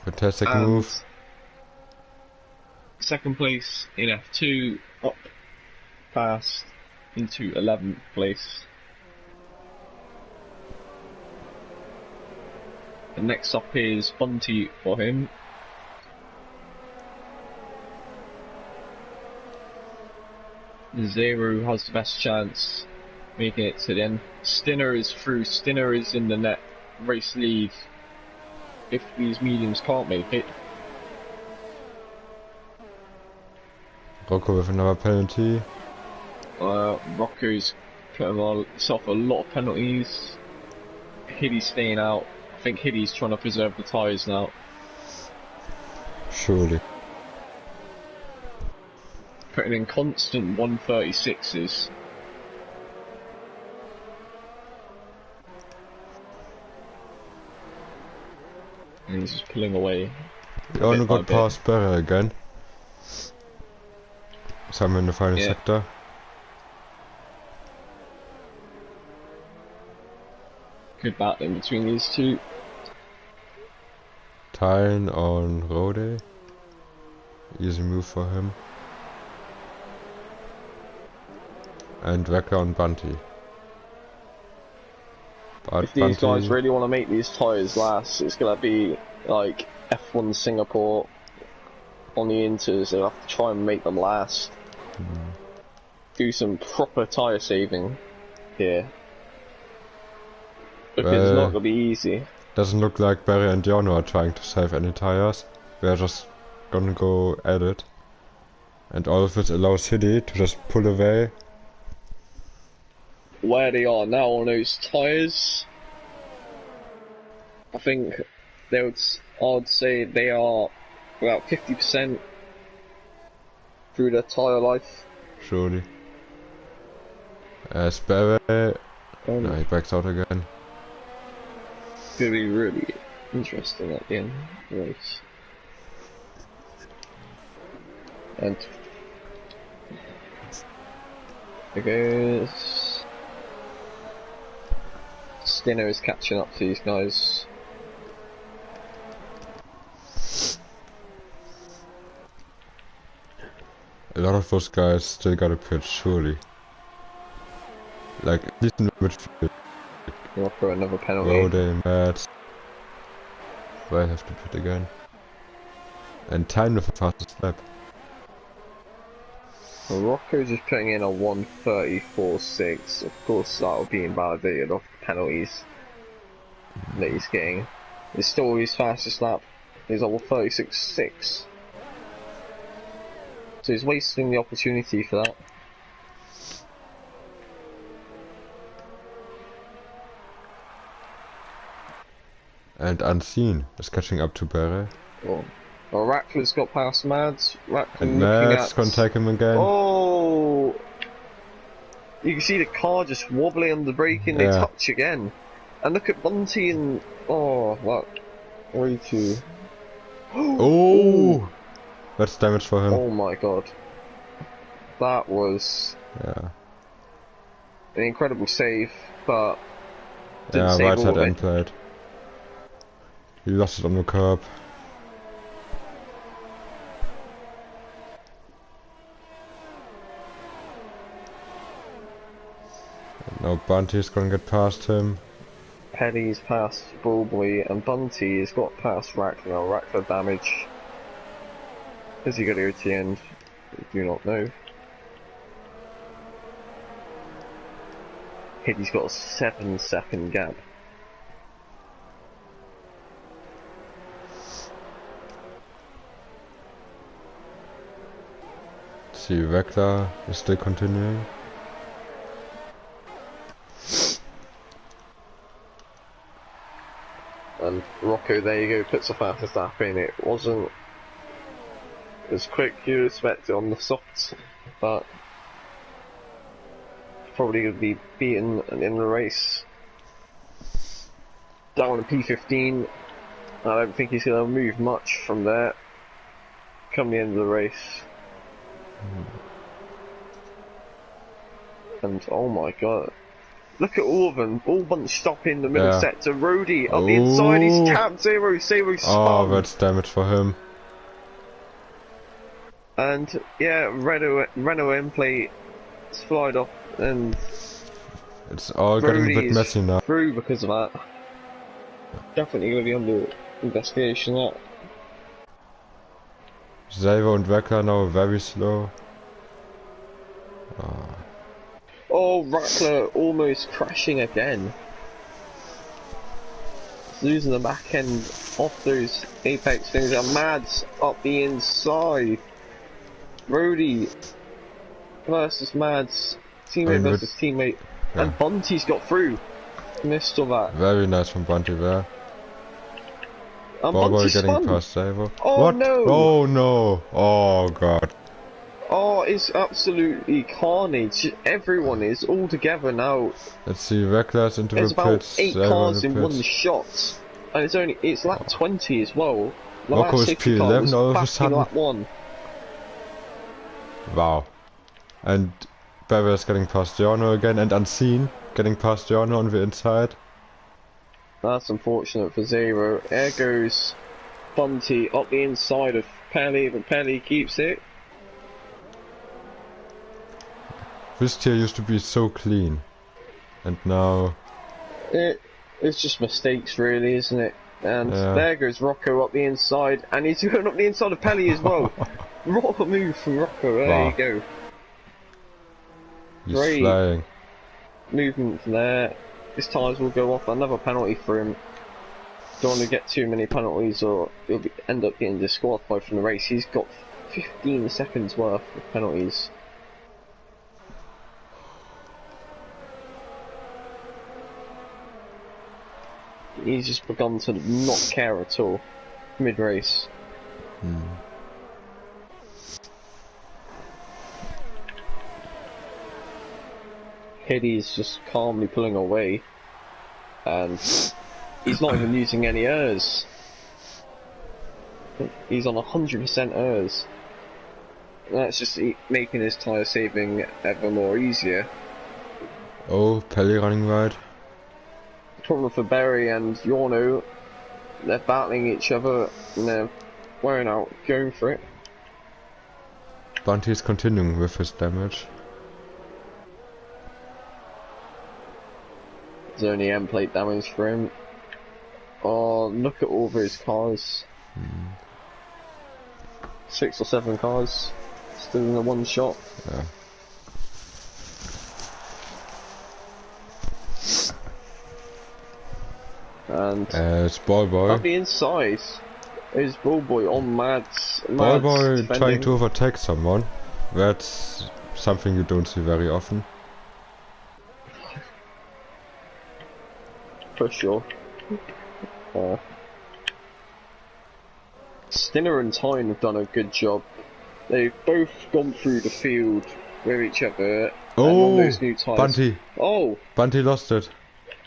Fantastic move. Second place in F2, up past into 11th place. And next up is Bunty for him. Zero has the best chance making it to the end. Stinner is through. Stinner is in the net race lead if these mediums can't make it. Rocco with another penalty. Rocco's putting himself a lot of penalties. Hiddy's staying out. I think Hiddy's trying to preserve the tyres now. Surely. Putting in constant 136s. And he's just pulling away. You only got past Berry again. So I'm in the final sector. Good battling between these two. Tyne on Rode. Easy move for him. And Wecker on Bunty. But if these guys really want to make these tyres last, it's going to be like F1 Singapore on the Inters. They'll have to try and make them last. Do some proper tyre saving here. Because it's not going to be easy. Doesn't look like Berry and Yorno are trying to save any tyres. They're just gonna go at it. And all of it allows Hiddy to just pull away. Where they are now on those tyres, I think I'd say they are about 50% through their tyre life. Surely. Sperre. No, he backs out again. It's going to be really interesting at the end of the race. And there goes. Stinner is catching up to these guys. A lot of those guys still got a pitch, surely. Like, at least in the midfield. You'll throw another penalty. Rode, Matt. I have to pit again. And time with the fastest lap. Well, Rocco's just putting in a 1:34.6. Of course, that'll be invalidated off the penalties that he's getting. It's still his fastest lap. He's on 1:36.6. So he's wasting the opportunity for that. And Unseen is catching up to Perre. Well, Rackler's got past Mads. And Mads can take him again. Oh! You can see the car just wobbling under the braking. They touch again. And look at Bunty and... Oh, what? Way too... Oh! That's damage for him. Oh my god. That was... Yeah. An incredible save, but... Yeah, right side end plate. He lost it on the curb. And now Bunty is gonna get past him. Petty's past Bullboy, and Bunty has got past Rackler. Now Rackler damage. Is he going to go to the end? I do not know. Hiddy's got a 7-second gap. See, Rackler is still continuing. And Rocco, there you go, puts the fastest lap in. It wasn't as quick you expected on the softs, but probably going to be beaten in the race. Down to P15. I don't think he's going to move much from there come the end of the race. And oh my god. Look at all of them, all bunched up in the middle sector. Rody up the inside, he's tapped Zero spun. Oh, that's damage for him. And yeah, Renault end plate slide off, and it's all getting a bit messy now. Through because of that. Definitely going to be under investigation. That. Zero and Rackler now very slow. Oh, Rackler almost crashing again. He's losing the back end off those apex things. And Mads up the inside. Rody versus Mads. Teammate versus teammate. Yeah. And Bunty's got through. Missed all that. Very nice from Bunty there. And Bunty getting past Zero. Oh what? No! Oh no! Oh god. Oh, it's absolutely carnage. Everyone is all together now. Let's see, Rackler's into the pits. There's about 8 cars in one shot. And it's lap 20 as well. The Rocco last is P11 all of a sudden. Lap 1. Wow. And Bever's getting past Giorno again, and Unseen getting past Giorno on the inside. That's unfortunate for Zero. There goes Bunty up the inside of Pelly, but Pelly keeps it. This tier used to be so clean, and now... It's just mistakes really, isn't it? And there goes Rocco up the inside, and he's going up the inside of Pelly as well. What a move from Rocco, there you go. He's flying. Movement from there. His tyres will go off, another penalty for him. Don't want to get too many penalties or he'll end up getting disqualified from the race. He's got 15 seconds worth of penalties. He's just begun to not care at all mid-race. Hiddy's just calmly pulling away, and he's not even using any errs. He's on 100% errs. That's just making his tyre saving ever more easier. Oh, Pelly running wide. Problem for Berry and Yorno, they're battling each other and they're wearing out, going for it. Bunty is continuing with his damage. There's only end plate damage for him. Oh, look at all of his cars. 6 or 7 cars. Still in the one shot. Yeah. And it's Ball Boy. up the inside is Ball Boy on Mads. Ball Boy defending. trying to overtake someone. That's something you don't see very often. For sure. Stinner and Tyne have done a good job. They've both gone through the field with each other. Oh, and on those new tyres. Bunty. Oh, Bunty lost it.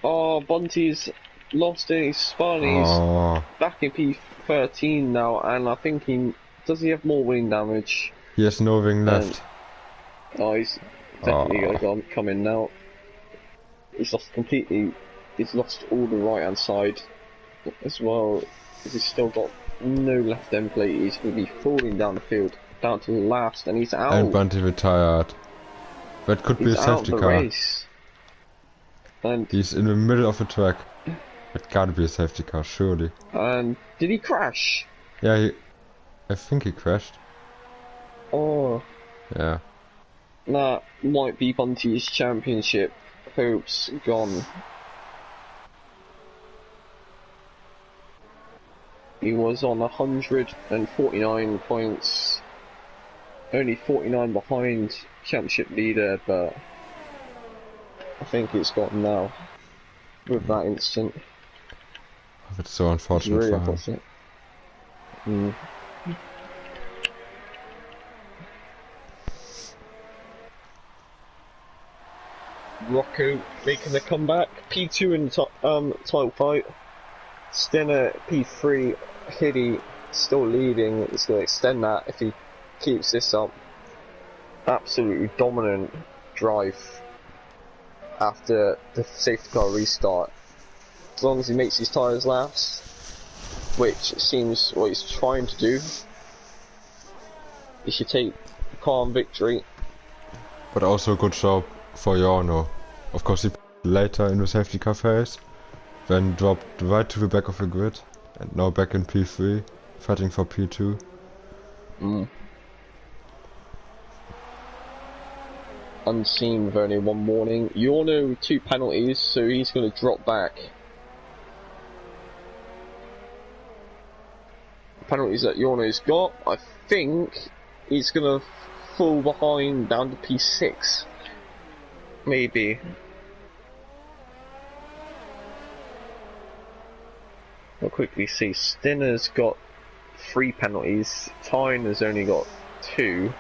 Oh, Bunty's lost it. He's spun. He's back in P13 now, and I think does he have more wing damage? He has no wing left. Oh, he's definitely going to come in now. He's lost completely. He's lost all the right hand side as well. He's still got no left end plate. He's going to be falling down the field, down to the last, and he's out. And Bunty retired. That could be a safety car. Race. And he's in the middle of the track. It can't be a safety car, surely. And did he crash? Yeah, I think he crashed. Oh. Yeah. That might be Bunty's championship hopes gone. He was on 149 points, only 49 behind championship leader, but I think it's gone now with that incident. It's so unfortunate really for him. unfortunate. Rocco making a comeback, P2 in the title fight. Stinner P3, Hiddy still leading. He's going to extend that if he keeps this up. Absolutely dominant drive after the safety car restart. As long as he makes his tyres last, which seems what he's trying to do, he should take a calm victory. But also a good job for Jarno. Of course he later in the safety car phase, then dropped right to the back of the grid, and now back in P3, fighting for P2. Unseen with only one warning. Yorno with 2 penalties, so he's going to drop back. The penalties that Yorno's got, I think he's going to fall behind down to P6. Maybe. We'll quickly see. Stinner's got 3 penalties. Tyne has only got 2.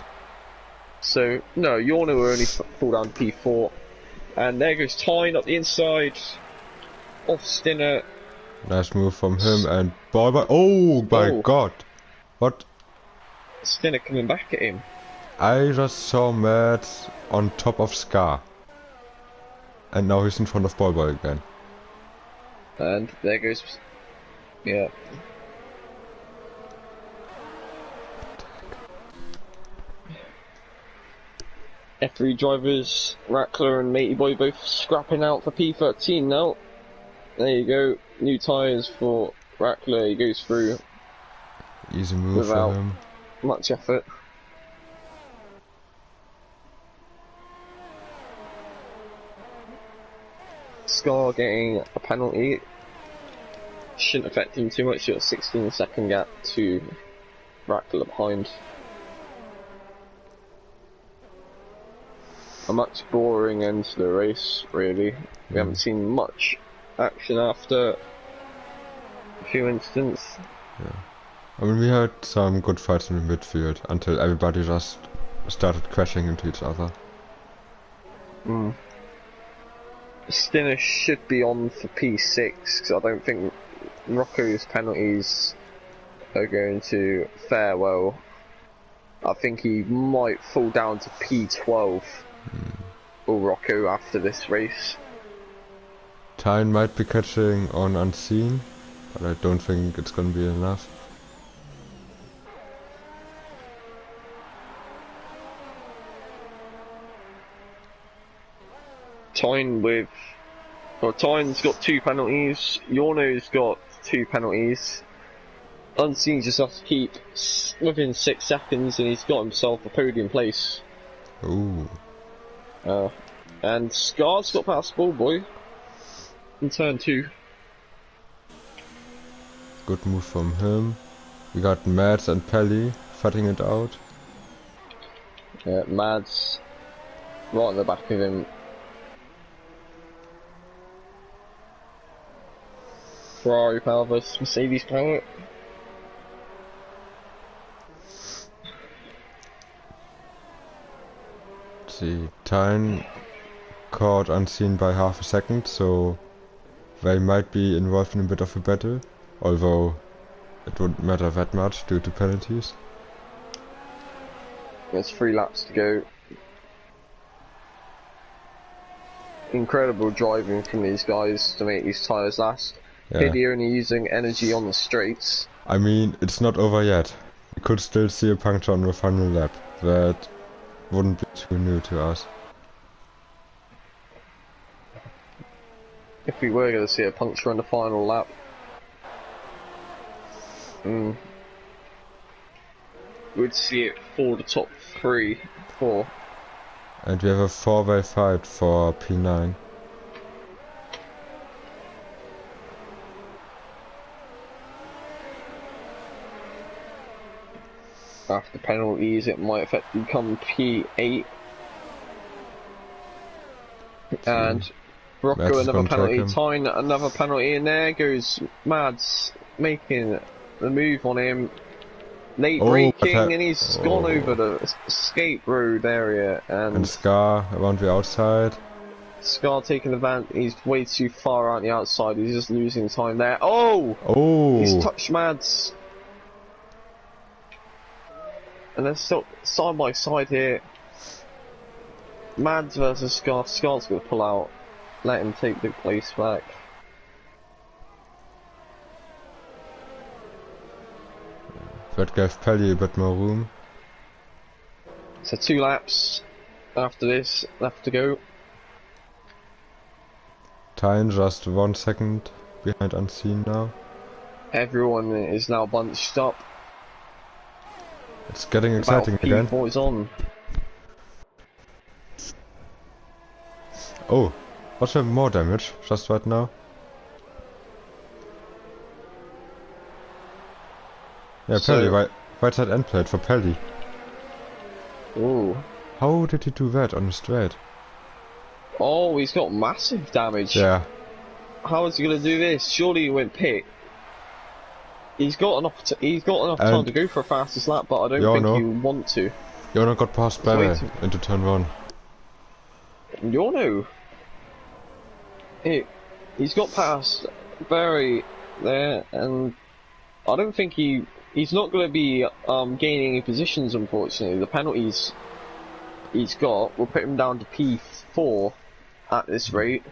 So, no, Yorno will only fall down to P4. And there goes Tyne up the inside. Off Stinner. Nice move from him and bye. Oh my god! What? Stinner coming back at him. I just saw Matt on top of Scar. And now he's in front of Boy again. And there goes... Yeah. F3 drivers, Rackler and Matey Boy both scrapping out for P13 now. There you go, new tyres for Rackler, he goes through. Easy move without for him. Much effort. Scar getting a penalty. Shouldn't affect him too much, he's got a 16-second gap to Rackler behind. a much boring end to the race, really. We haven't seen much action after a few instants. Yeah. I mean, we had some good fights in the midfield until everybody just started crashing into each other. Stinner should be on for P6 because I don't think Rocco's penalties are going to fare well. I think he might fall down to P12 or Rocco after this race. Tyne might be catching on unseen, but I don't think it's gonna be enough. Tyne's got 2 penalties, Yorno's got 2 penalties. Unseen just has to keep within 6 seconds and he's got himself a podium place. Ooh. And Scar's got past Ballboy in turn 2. Good move from him. We got Mads and Pelly fighting it out. Mads right in the back of him. Ferrari power versus Mercedes power. Let's see, Tyne caught unseen by half a second, so they might be involved in a bit of a battle, although it wouldn't matter that much due to penalties. There's 3 laps to go. Incredible driving from these guys to make these tyres last. Yeah. Piddy only using energy on the straights. I mean, it's not over yet. We could still see a puncture on the final lap. That wouldn't be too new to us. If we were going to see a puncture on the final lap. We'd see it for the top 3, 4. And we have a 4-way fight for P9. After penalties, it might effectively become P8. And Rocco another penalty, Tyne another penalty, and there goes Mads making the move on him. Late braking, and he's gone over the escape road area. And Scar around the outside. Scar taking the van, he's way too far out the outside, he's just losing time there. Oh! He's touched Mads. And they're still side by side here. Mads versus Scar. Scar's gonna pull out. Let him take the place back. That gave Pelly a bit more room. So 2 laps after this left to go. Tyne just 1 second behind unseen now. Everyone is now bunched up. It's getting exciting again. Boys on. Oh, what's more damage just right now? Yeah, Pelly, right side end plate for Pelly. Ooh. How did he do that on the straight? Oh, he's got massive damage. Yeah. How is he gonna do this? Surely he went pit. He's got enough time to go for a fastest lap, but I don't think you want to. Yorno got past Barry into turn 1. Yorno. He's got past Barry there, and I don't think he's not going to be gaining any positions, unfortunately. The penalties he's got will put him down to P4 at this rate.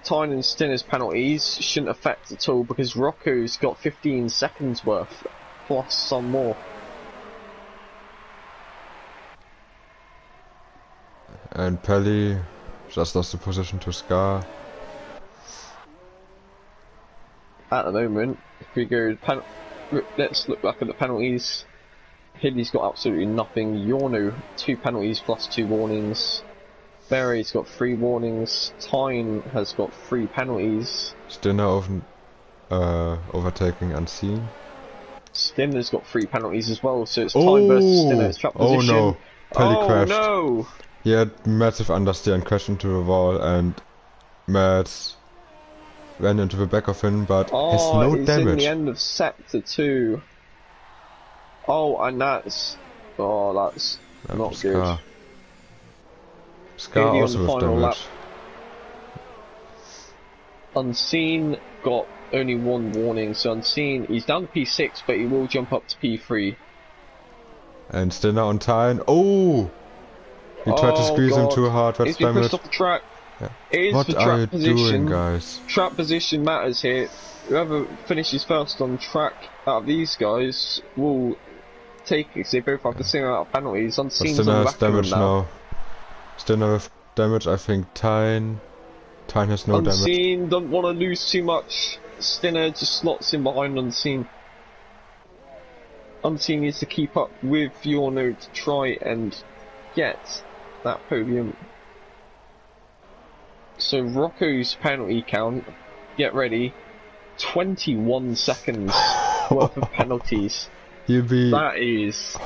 Tyne and Stinner's penalties shouldn't affect at all because Rocco's got 15 seconds worth, plus some more. And Pelly just lost the position to Scar. At the moment, if we go, let's look back at the penalties. Hidley's got absolutely nothing. Yorno, 2 penalties plus 2 warnings. Berry's got 3 warnings. Tyne has got 3 penalties. Stinner overtaking unseen. Stinner's got 3 penalties as well, so it's Tyne versus Stinner. It's trap position. Oh no, Pelly crashed. No! He had massive understeer and crashed into the wall, and Matt ran into the back of him, but has no it's in the damage. end of sector 2. Oh, and that's not good. Scar. Scar Haley on also the with final lap. damage. Unseen got only one warning, so Unseen, he's down to P6, but he will jump up to P3. And Stinner on time. Oh! He tried to squeeze him too hard, that's He's been pushed damage. off the track. Yeah. It is What for are you track position. doing, guys? Track position matters here. Whoever finishes first on track out of these guys will take it, because they both have the same amount of penalties. Unseen's on the Stinner has back of damage them now. now. Stinner with damage, I think Tyne has no damage. Unseen, don't want to lose too much. Stinner just slots in behind Unseen. Unseen needs to keep up with Yorno to try and get that podium. So Rocco's penalty count, get ready, 21 seconds worth of penalties. That is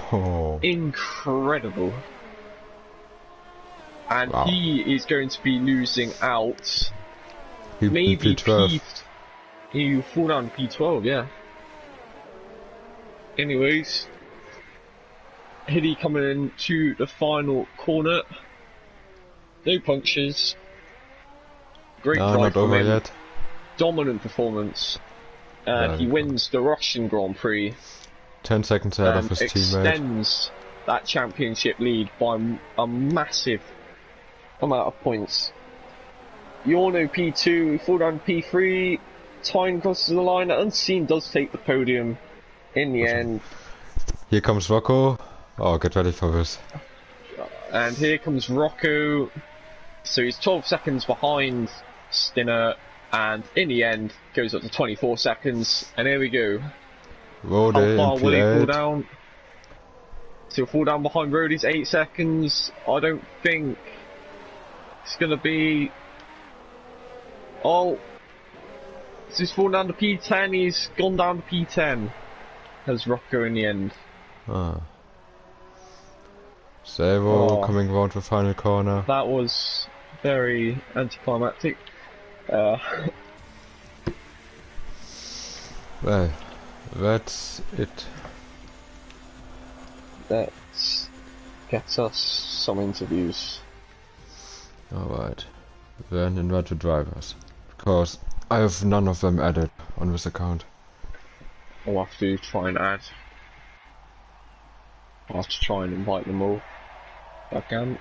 incredible. And wow. He is going to be losing out. Maybe P12. He fall down to P12, yeah. Anyways, Hiddy coming in to the final corner. No punctures. Great drive not from over him. yet. Dominant performance. And he wins the Russian Grand Prix. 10 seconds ahead of his teammate. Extends that championship lead by a massive amount of points. Yorno P2, fall down P3. Tyne crosses the line. Unseen does take the podium in the end. Here comes Rocco. Oh, get ready for this. And here comes Rocco. So he's 12 seconds behind Stinner, and in the end goes up to 24 seconds. And here we go. Rode How far will he fall P8. down? So he'll fall down behind Roddy's 8 seconds. I don't think it's gonna be. Oh, so he's fallen down to P10. He's gone down to P10. Has Rocco in the end. Savo coming round the final corner. That was very anticlimactic. Well, that's it. That gets us some interviews. Alright. Then invite the drivers. Because I have none of them added on this account. I'll have to try and add. I'll have to try and invite them all if I can.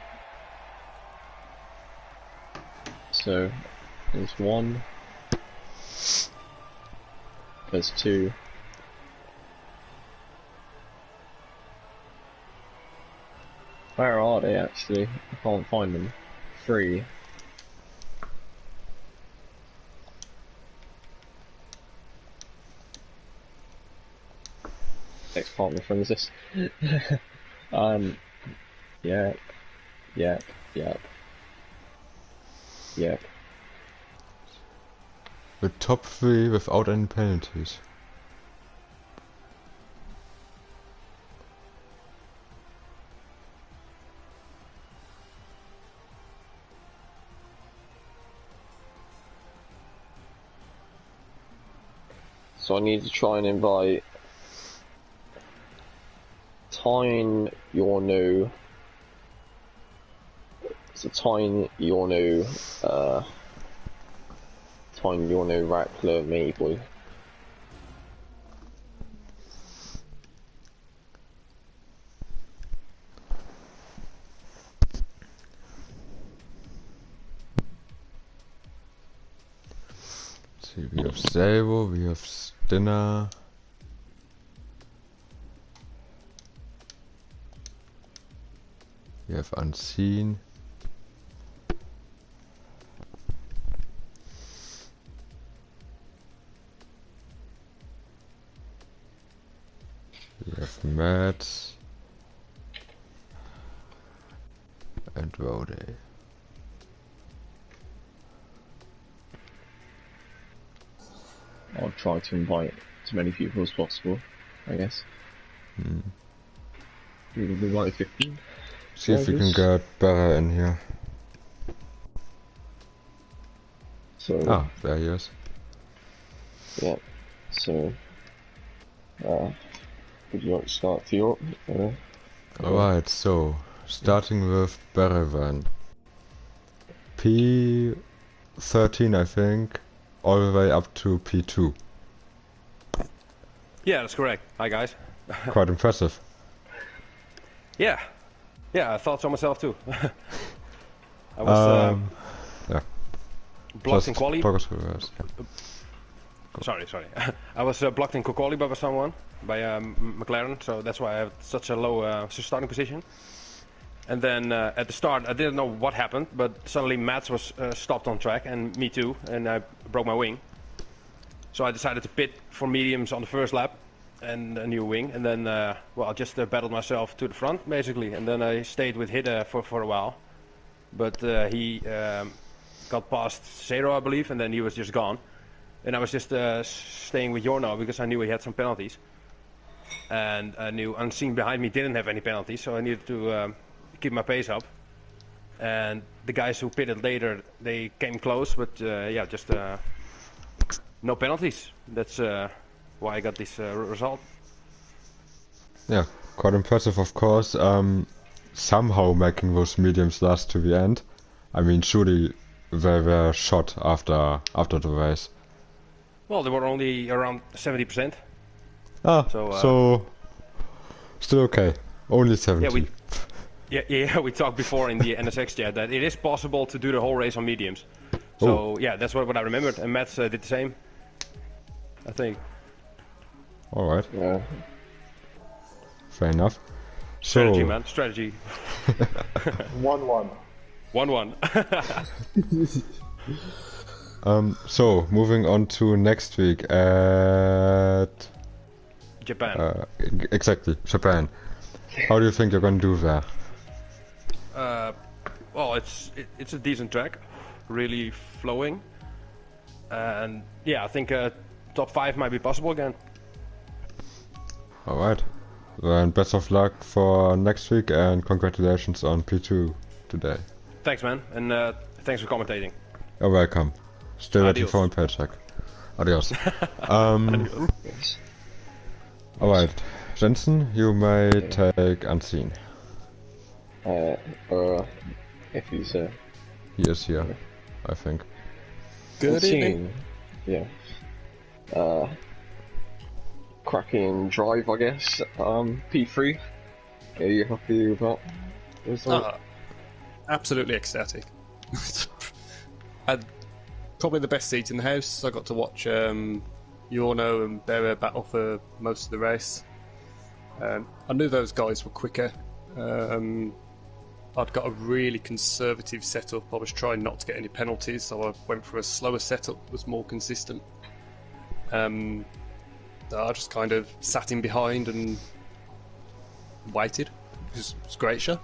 So, there's 1. There's 2. Where are they actually? I can't find them. 3. Next partner from this. Yep. The top 3 without any penalties. So I need to try and invite Tyne, Yorno. So Tyne, Yorno, Rackler, Maple. See, we have Savo, we have Stinner. We have Unseen. We have Matt. And Rode. I'll try to invite as many people as possible, I guess. We'll invite 15. See if we can drivers. get better in here. So Ah, there he is. yeah, so would you like to start the up? Alright, so starting with Berevan. P13 I think, all the way up to P2. Yeah, that's correct. Hi guys. Quite impressive. Yeah, I thought so myself too. I was Yeah. blocked Just in quali. talk us through this. Yeah. Sorry. I was blocked in quali by someone, by McLaren, so that's why I have such a low starting position. And then at the start, I didn't know what happened, but suddenly Mats was stopped on track, and me too, and I broke my wing. So I decided to pit for mediums on the first lap, and a new wing, and then well, I just battled myself to the front basically, and then I stayed with Hidde for a while, but he got past Zero, I believe, and then he was just gone, and I was just staying with Jorno because I knew he had some penalties, and I knew Unseen behind me didn't have any penalties, so I needed to keep my pace up, and the guys who pitted later, they came close, but yeah, just no penalties. That's why I got this result. Yeah, quite impressive of course. Somehow making those mediums last to the end. I mean, surely they were shot after the race. Well, they were only around 70%. Ah, So, so still okay. Only 70. Yeah, we talked before in the NSX chat that it is possible to do the whole race on mediums. So yeah, that's what I remembered, and Mats did the same, I think. All right. Yeah. Fair enough. Strategy, So, man, strategy. 1-1. 1-1. so moving on to next week at Japan. exactly Japan. How do you think you're gonna do there? Well, it's a decent track, really flowing, and yeah, I think top 5 might be possible again. All right. Then best of luck for next week and congratulations on P2 today. Thanks, man, and thanks for commentating. You're welcome. Still waiting Adios. for a paycheck. Adios. Yes. Alright. Jensen, you may take Unseen. If he's He is here, I think. Good evening. Yeah. Cracking drive, I guess. P3. Are you happy with that? Absolutely ecstatic. Had probably the best seat in the house. I got to watch Yorno and Bera battle for most of the race. I knew those guys were quicker. I'd got a really conservative setup. I was trying not to get any penalties, so I went for a slower setup that was more consistent. I just kind of sat in behind and waited. It was a great show.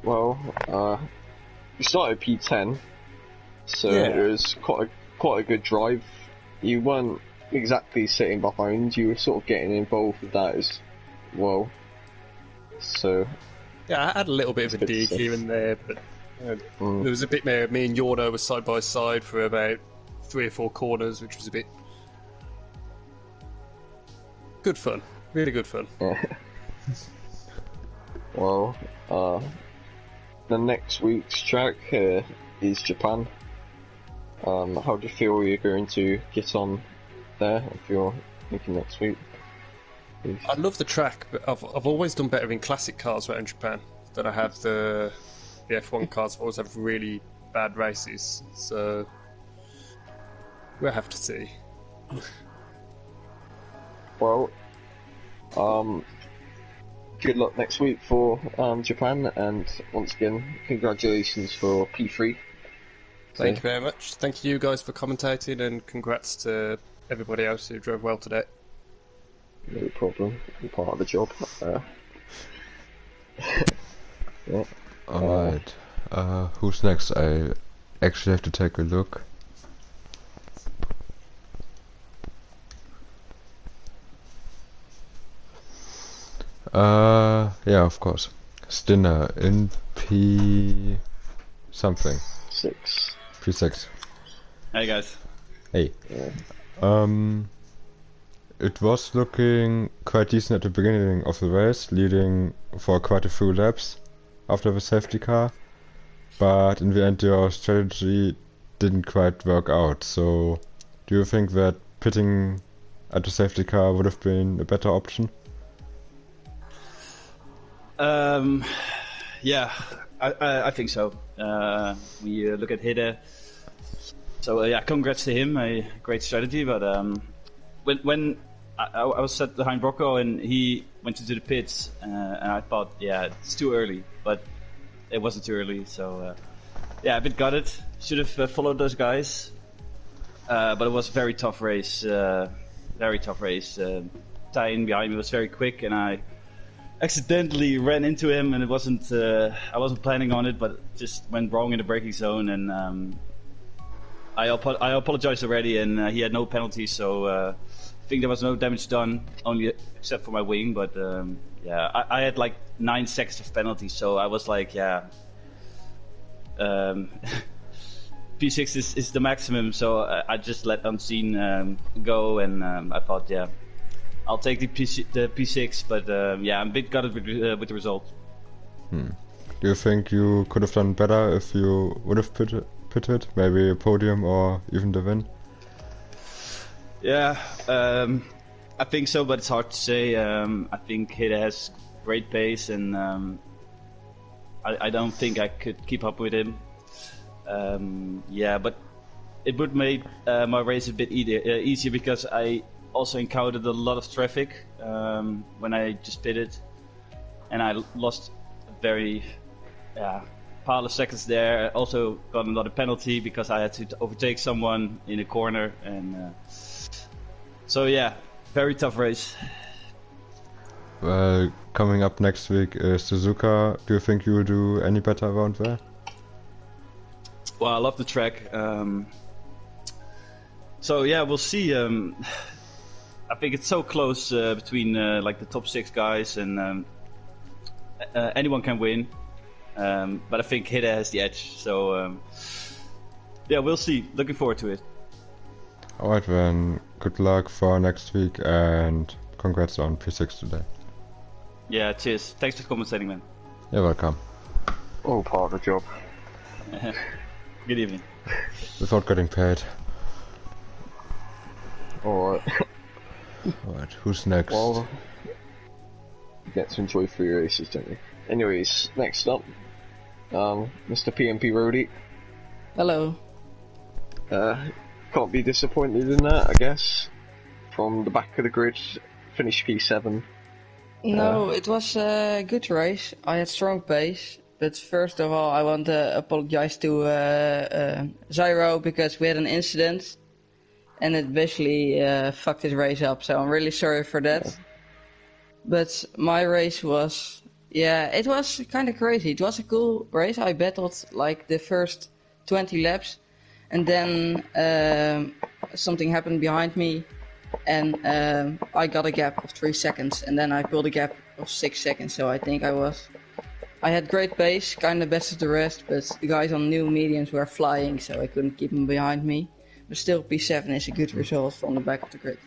Well, we started P10, so Yeah. it was quite a good drive. You weren't exactly sitting behind; you were sort of getting involved with that as well. So Yeah, I had a little bit of a Good dig stuff. here and there, but there was a bit more. Me and Yorno were side by side for about 3 or 4 corners, which was a bit good fun. Really good fun. well, the next week's track is Japan. How do you feel you're going to get on there if you're thinking next week? I love the track, but I've always done better in classic cars around Japan than I have the F1 cars. I always have really bad races, so we'll have to see. Well, good luck next week for Japan, and once again, congratulations for P3. Thank you very much. Thank you guys for commentating, and congrats to everybody else who drove well today. No problem, you're part of the job. Yeah. Alright. Who's next? I actually have to take a look. Yeah, of course. Stinner in P something. 6. P6. Hey guys. Hey. Yeah. It was looking quite decent at the beginning of the race, leading for quite a few laps after the safety car, but in the end your strategy didn't quite work out. So, do you think that pitting at the safety car would have been a better option? Yeah, I think so. We look at Hidde. So yeah, congrats to him. A great strategy. But when I was sat behind Rocco and he went into the pits, and I thought, yeah, it's too early. But it wasn't too early. So yeah, a bit gutted. Should have followed those guys. But it was a very tough race. Very tough race. Tijn behind me was very quick, and I accidentally ran into him, and it wasn't. I wasn't planning on it, but it just went wrong in the braking zone, and I apologized already, and he had no penalties, so I think there was no damage done, only except for my wing. But yeah, I had like 9 seconds of penalties, so I was like, yeah. P6 is the maximum, so I just let Unseen go, and I thought, yeah, I'll take the P6, but yeah, I'm a bit gutted with the result. Do you think you could have done better if you would have pitted? Maybe a podium or even the win? Yeah, I think so, but it's hard to say. I think Hidde has great pace, and I don't think I could keep up with him. Yeah, but it would make my race a bit easier because I also encountered a lot of traffic when I just pitted, and I lost a very pile of seconds there. I also got another penalty because I had to overtake someone in a corner, and so yeah, very tough race. Well, coming up next week is Suzuka. Do you think you will do any better around there? Well, I love the track. So yeah, we'll see. I think it's so close between like the top 6 guys, and anyone can win. But I think Hidde has the edge. So yeah, we'll see. Looking forward to it. Alright then, good luck for next week and congrats on P6 today. Yeah, cheers. Thanks for commentating, man. You're welcome. All part of the job. Good evening. Without getting paid. Alright. Alright, who's next? Well, you get to enjoy 3 races, don't you? Anyways, next up, Mr. PMP Roadie. Hello. Can't be disappointed in that, I guess. From the back of the grid, finished P7. No, it was a good race. I had strong pace. But first of all, I want to apologize to Zyro because we had an incident. And it basically fucked his race up. So I'm really sorry for that. Yeah. But my race was... Yeah, it was kind of crazy. It was a cool race. I battled like the first 20 laps. And then something happened behind me. And I got a gap of 3 seconds. And then I pulled a gap of 6 seconds. So I think I had great pace, kind of best of the rest. But the guys on new mediums were flying. So I couldn't keep them behind me. But still, P7 is a good result from the back of the grid.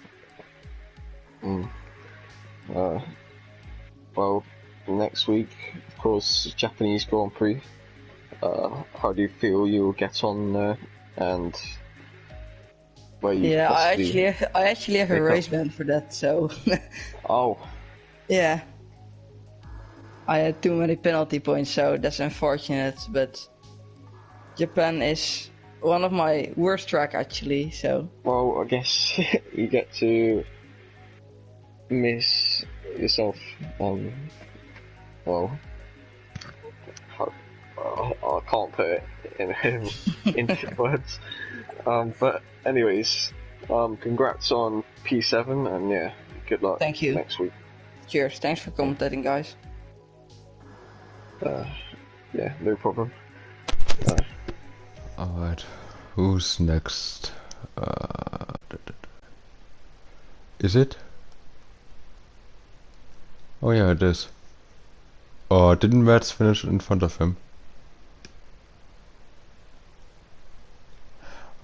Well, next week, of course, Japanese Grand Prix. How do you feel you'll get on there? And where you I actually have a race ban for that, so... Oh. Yeah. I had too many penalty points, so that's unfortunate, but... Japan is one of my worst track, actually, so... Well, I guess you get to miss yourself, well... I can't put it into words. But anyways, congrats on P7, and yeah, good luck. Thank you. Next week. Cheers. Thanks for commentating, guys. Yeah, no problem. Alright, who's next? Is it? Oh yeah, it is. Or didn't Mads finish in front of him?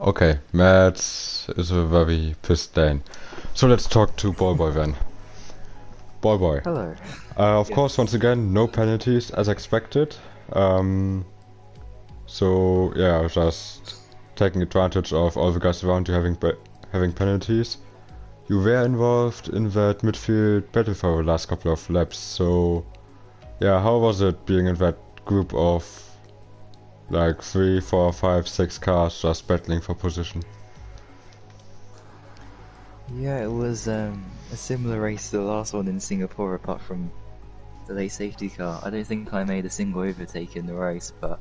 Okay, Mads is a very pissed Dane. So let's talk to Boy then. Boy. Hello. Of course, once again, no penalties as expected. So yeah, just taking advantage of all the guys around you having penalties. You were involved in that midfield battle for the last couple of laps, so yeah, how was it being in that group of like 3, 4, 5, 6 cars just battling for position? Yeah, it was a similar race to the last one in Singapore, apart from the late safety car. I don't think I made a single overtake in the race, but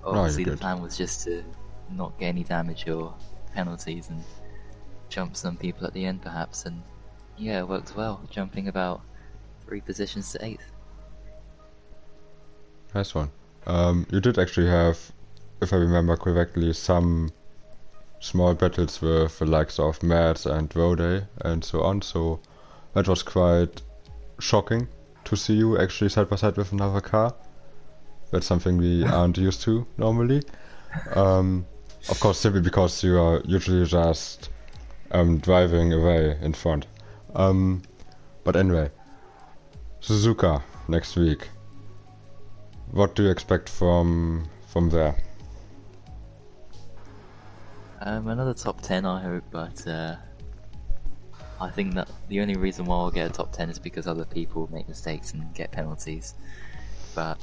obviously the plan was just to not get any damage or penalties and jump some people at the end perhaps, and yeah, it worked well, jumping about 3 positions to 8th. Nice one. You did actually have, if I remember correctly, some small battles with the likes of Mads and Rode and so on, so that was quite shocking to see you actually side by side with another car. That's something we aren't used to normally. Of course, simply because you are usually just driving away in front. But anyway, Suzuka next week. What do you expect from there? Another top 10 I hope, but I think that the only reason why I'll get a top 10 is because other people make mistakes and get penalties. But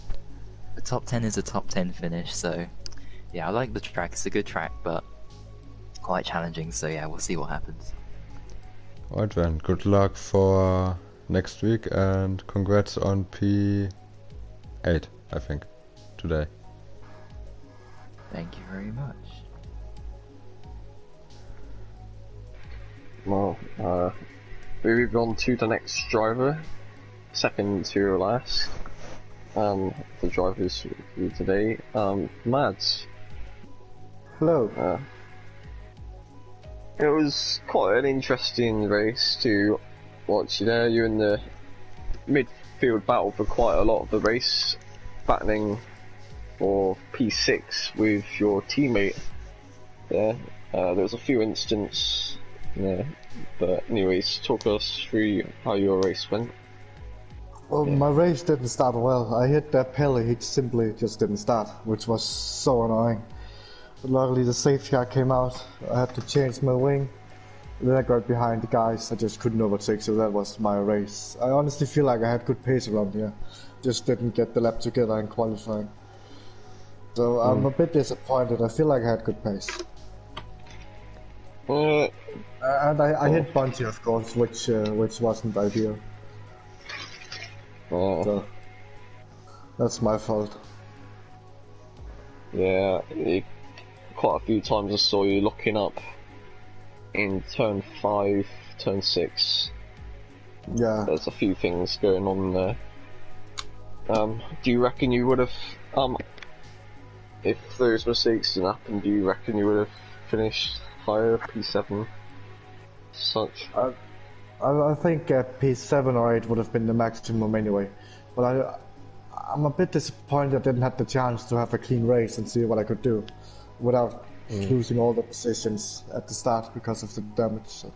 a top 10 is a top 10 finish, so yeah, I like the track. It's a good track, but quite challenging, so yeah, we'll see what happens. Alright then, good luck for next week and congrats on P8, I think, today. Thank you very much. Well, we move on to the next driver, second to last. The drivers for today, Mads. Hello. It was quite an interesting race to watch. You're in the midfield battle for quite a lot of the race, battling for P6 with your teammate. There was a few incidents there, but anyways, talk us through how your race went. Well, my race didn't start well. I hit that pelly, it simply just didn't start, which was so annoying. But luckily the safety car came out, I had to change my wing. Then I got behind the guys, I just couldn't overtake, so that was my race. I honestly feel like I had good pace around here, just didn't get the lap together in qualifying. So I'm a bit disappointed, I feel like I had good pace. And I hit Bunty, of course, which wasn't ideal. So that's my fault. Yeah, quite a few times I saw you looking up in turn 5, turn 6. Yeah. There's a few things going on there. Do you reckon you would have, if those mistakes didn't happen, do you reckon you would have finished higher, P7, such? I think P7 or 8 would have been the maximum anyway, but I'm a bit disappointed I didn't have the chance to have a clean race and see what I could do without losing all the positions at the start because of the damage. So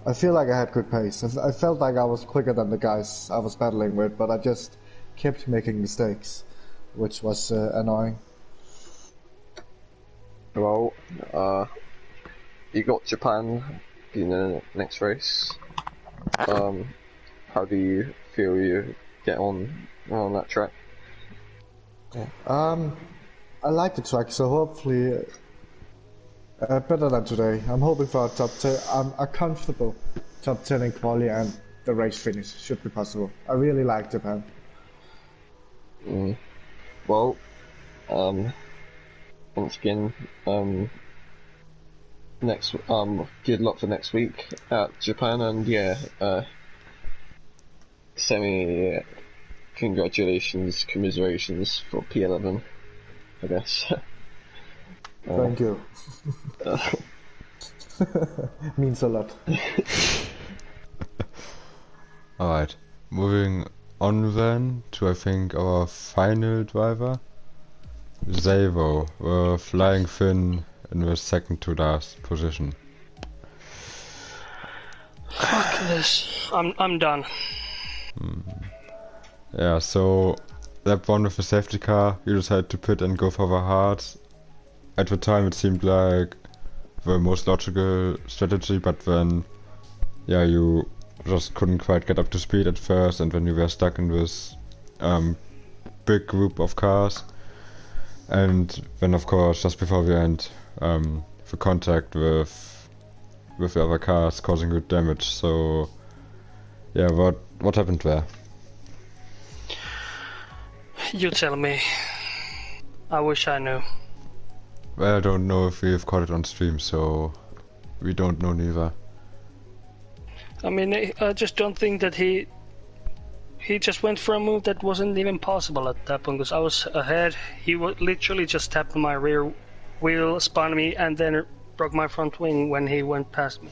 I feel like I had good pace. I felt like I was quicker than the guys I was battling with, but I just kept making mistakes, which was annoying. Well, you got Japan in the next race. How do you feel you get on that track? I like the track, so hopefully better than today. I'm hoping for a top 10. A comfortable top 10 in quali, and the race finish should be possible. I really like Japan. Well, once again, good luck for next week at Japan, and yeah, congratulations, commiserations for P11, I guess. Thank you. Means a lot. Alright, moving on then to, I think, our final driver, Zavo, flying Finn in the second to last position. Fuck this. I'm done. Yeah, so lap 1 with the safety car, you decided to pit and go for the hards. At the time it seemed like the most logical strategy, but then, yeah, you just couldn't quite get up to speed at first, and then you were stuck in this big group of cars. And then, of course, just before the end, the contact with the other cars causing good damage. So, yeah, what happened there? You tell me. I wish I knew. Well, I don't know if we've caught it on stream, so we don't know neither. I mean, I just don't think that he just went for a move that wasn't even possible at that point, because I was ahead. He literally just tapped my rear wheel, spun me, and then broke my front wing when he went past me.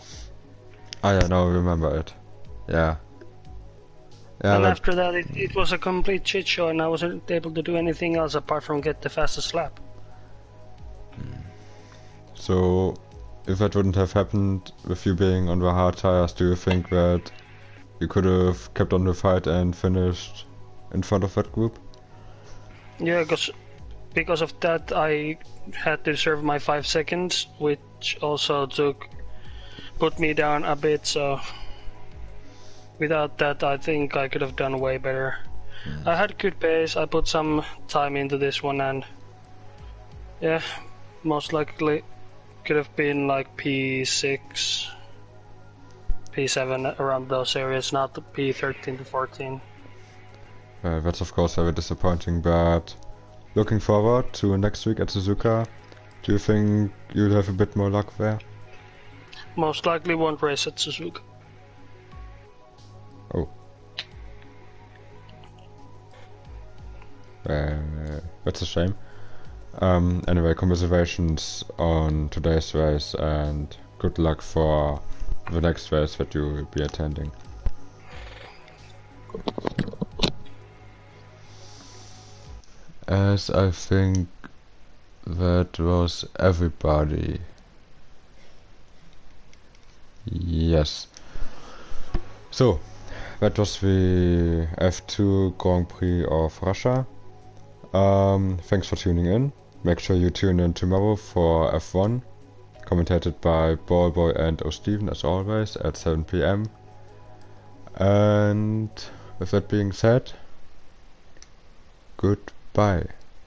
Oh yeah, now I remember it. Yeah. Yeah, and after that, it was a complete shit show, and I wasn't able to do anything else apart from get the fastest lap. So, if that wouldn't have happened with you being on the hard tires, do you think that you could have kept on the fight and finished in front of that group? Yeah, because of that I had to serve my 5 seconds, which also put me down a bit, so without that I think I could have done way better. I had good pace, I put some time into this one, and yeah, most likely could have been like P6, P7, around those areas, not the P13 to 14. That's of course very disappointing, but looking forward to next week at Suzuka, do you think you'll have a bit more luck there? Most likely won't race at Suzuka. Oh. That's a shame. Anyway, congratulations on today's race and good luck for the next race that you will be attending. As I think that was everybody. Yes. So, that was the F2 Grand Prix of Russia. Thanks for tuning in. Make sure you tune in tomorrow for F1, commentated by Ballboy and O'Steven as always at 7 PM. And with that being said, goodbye.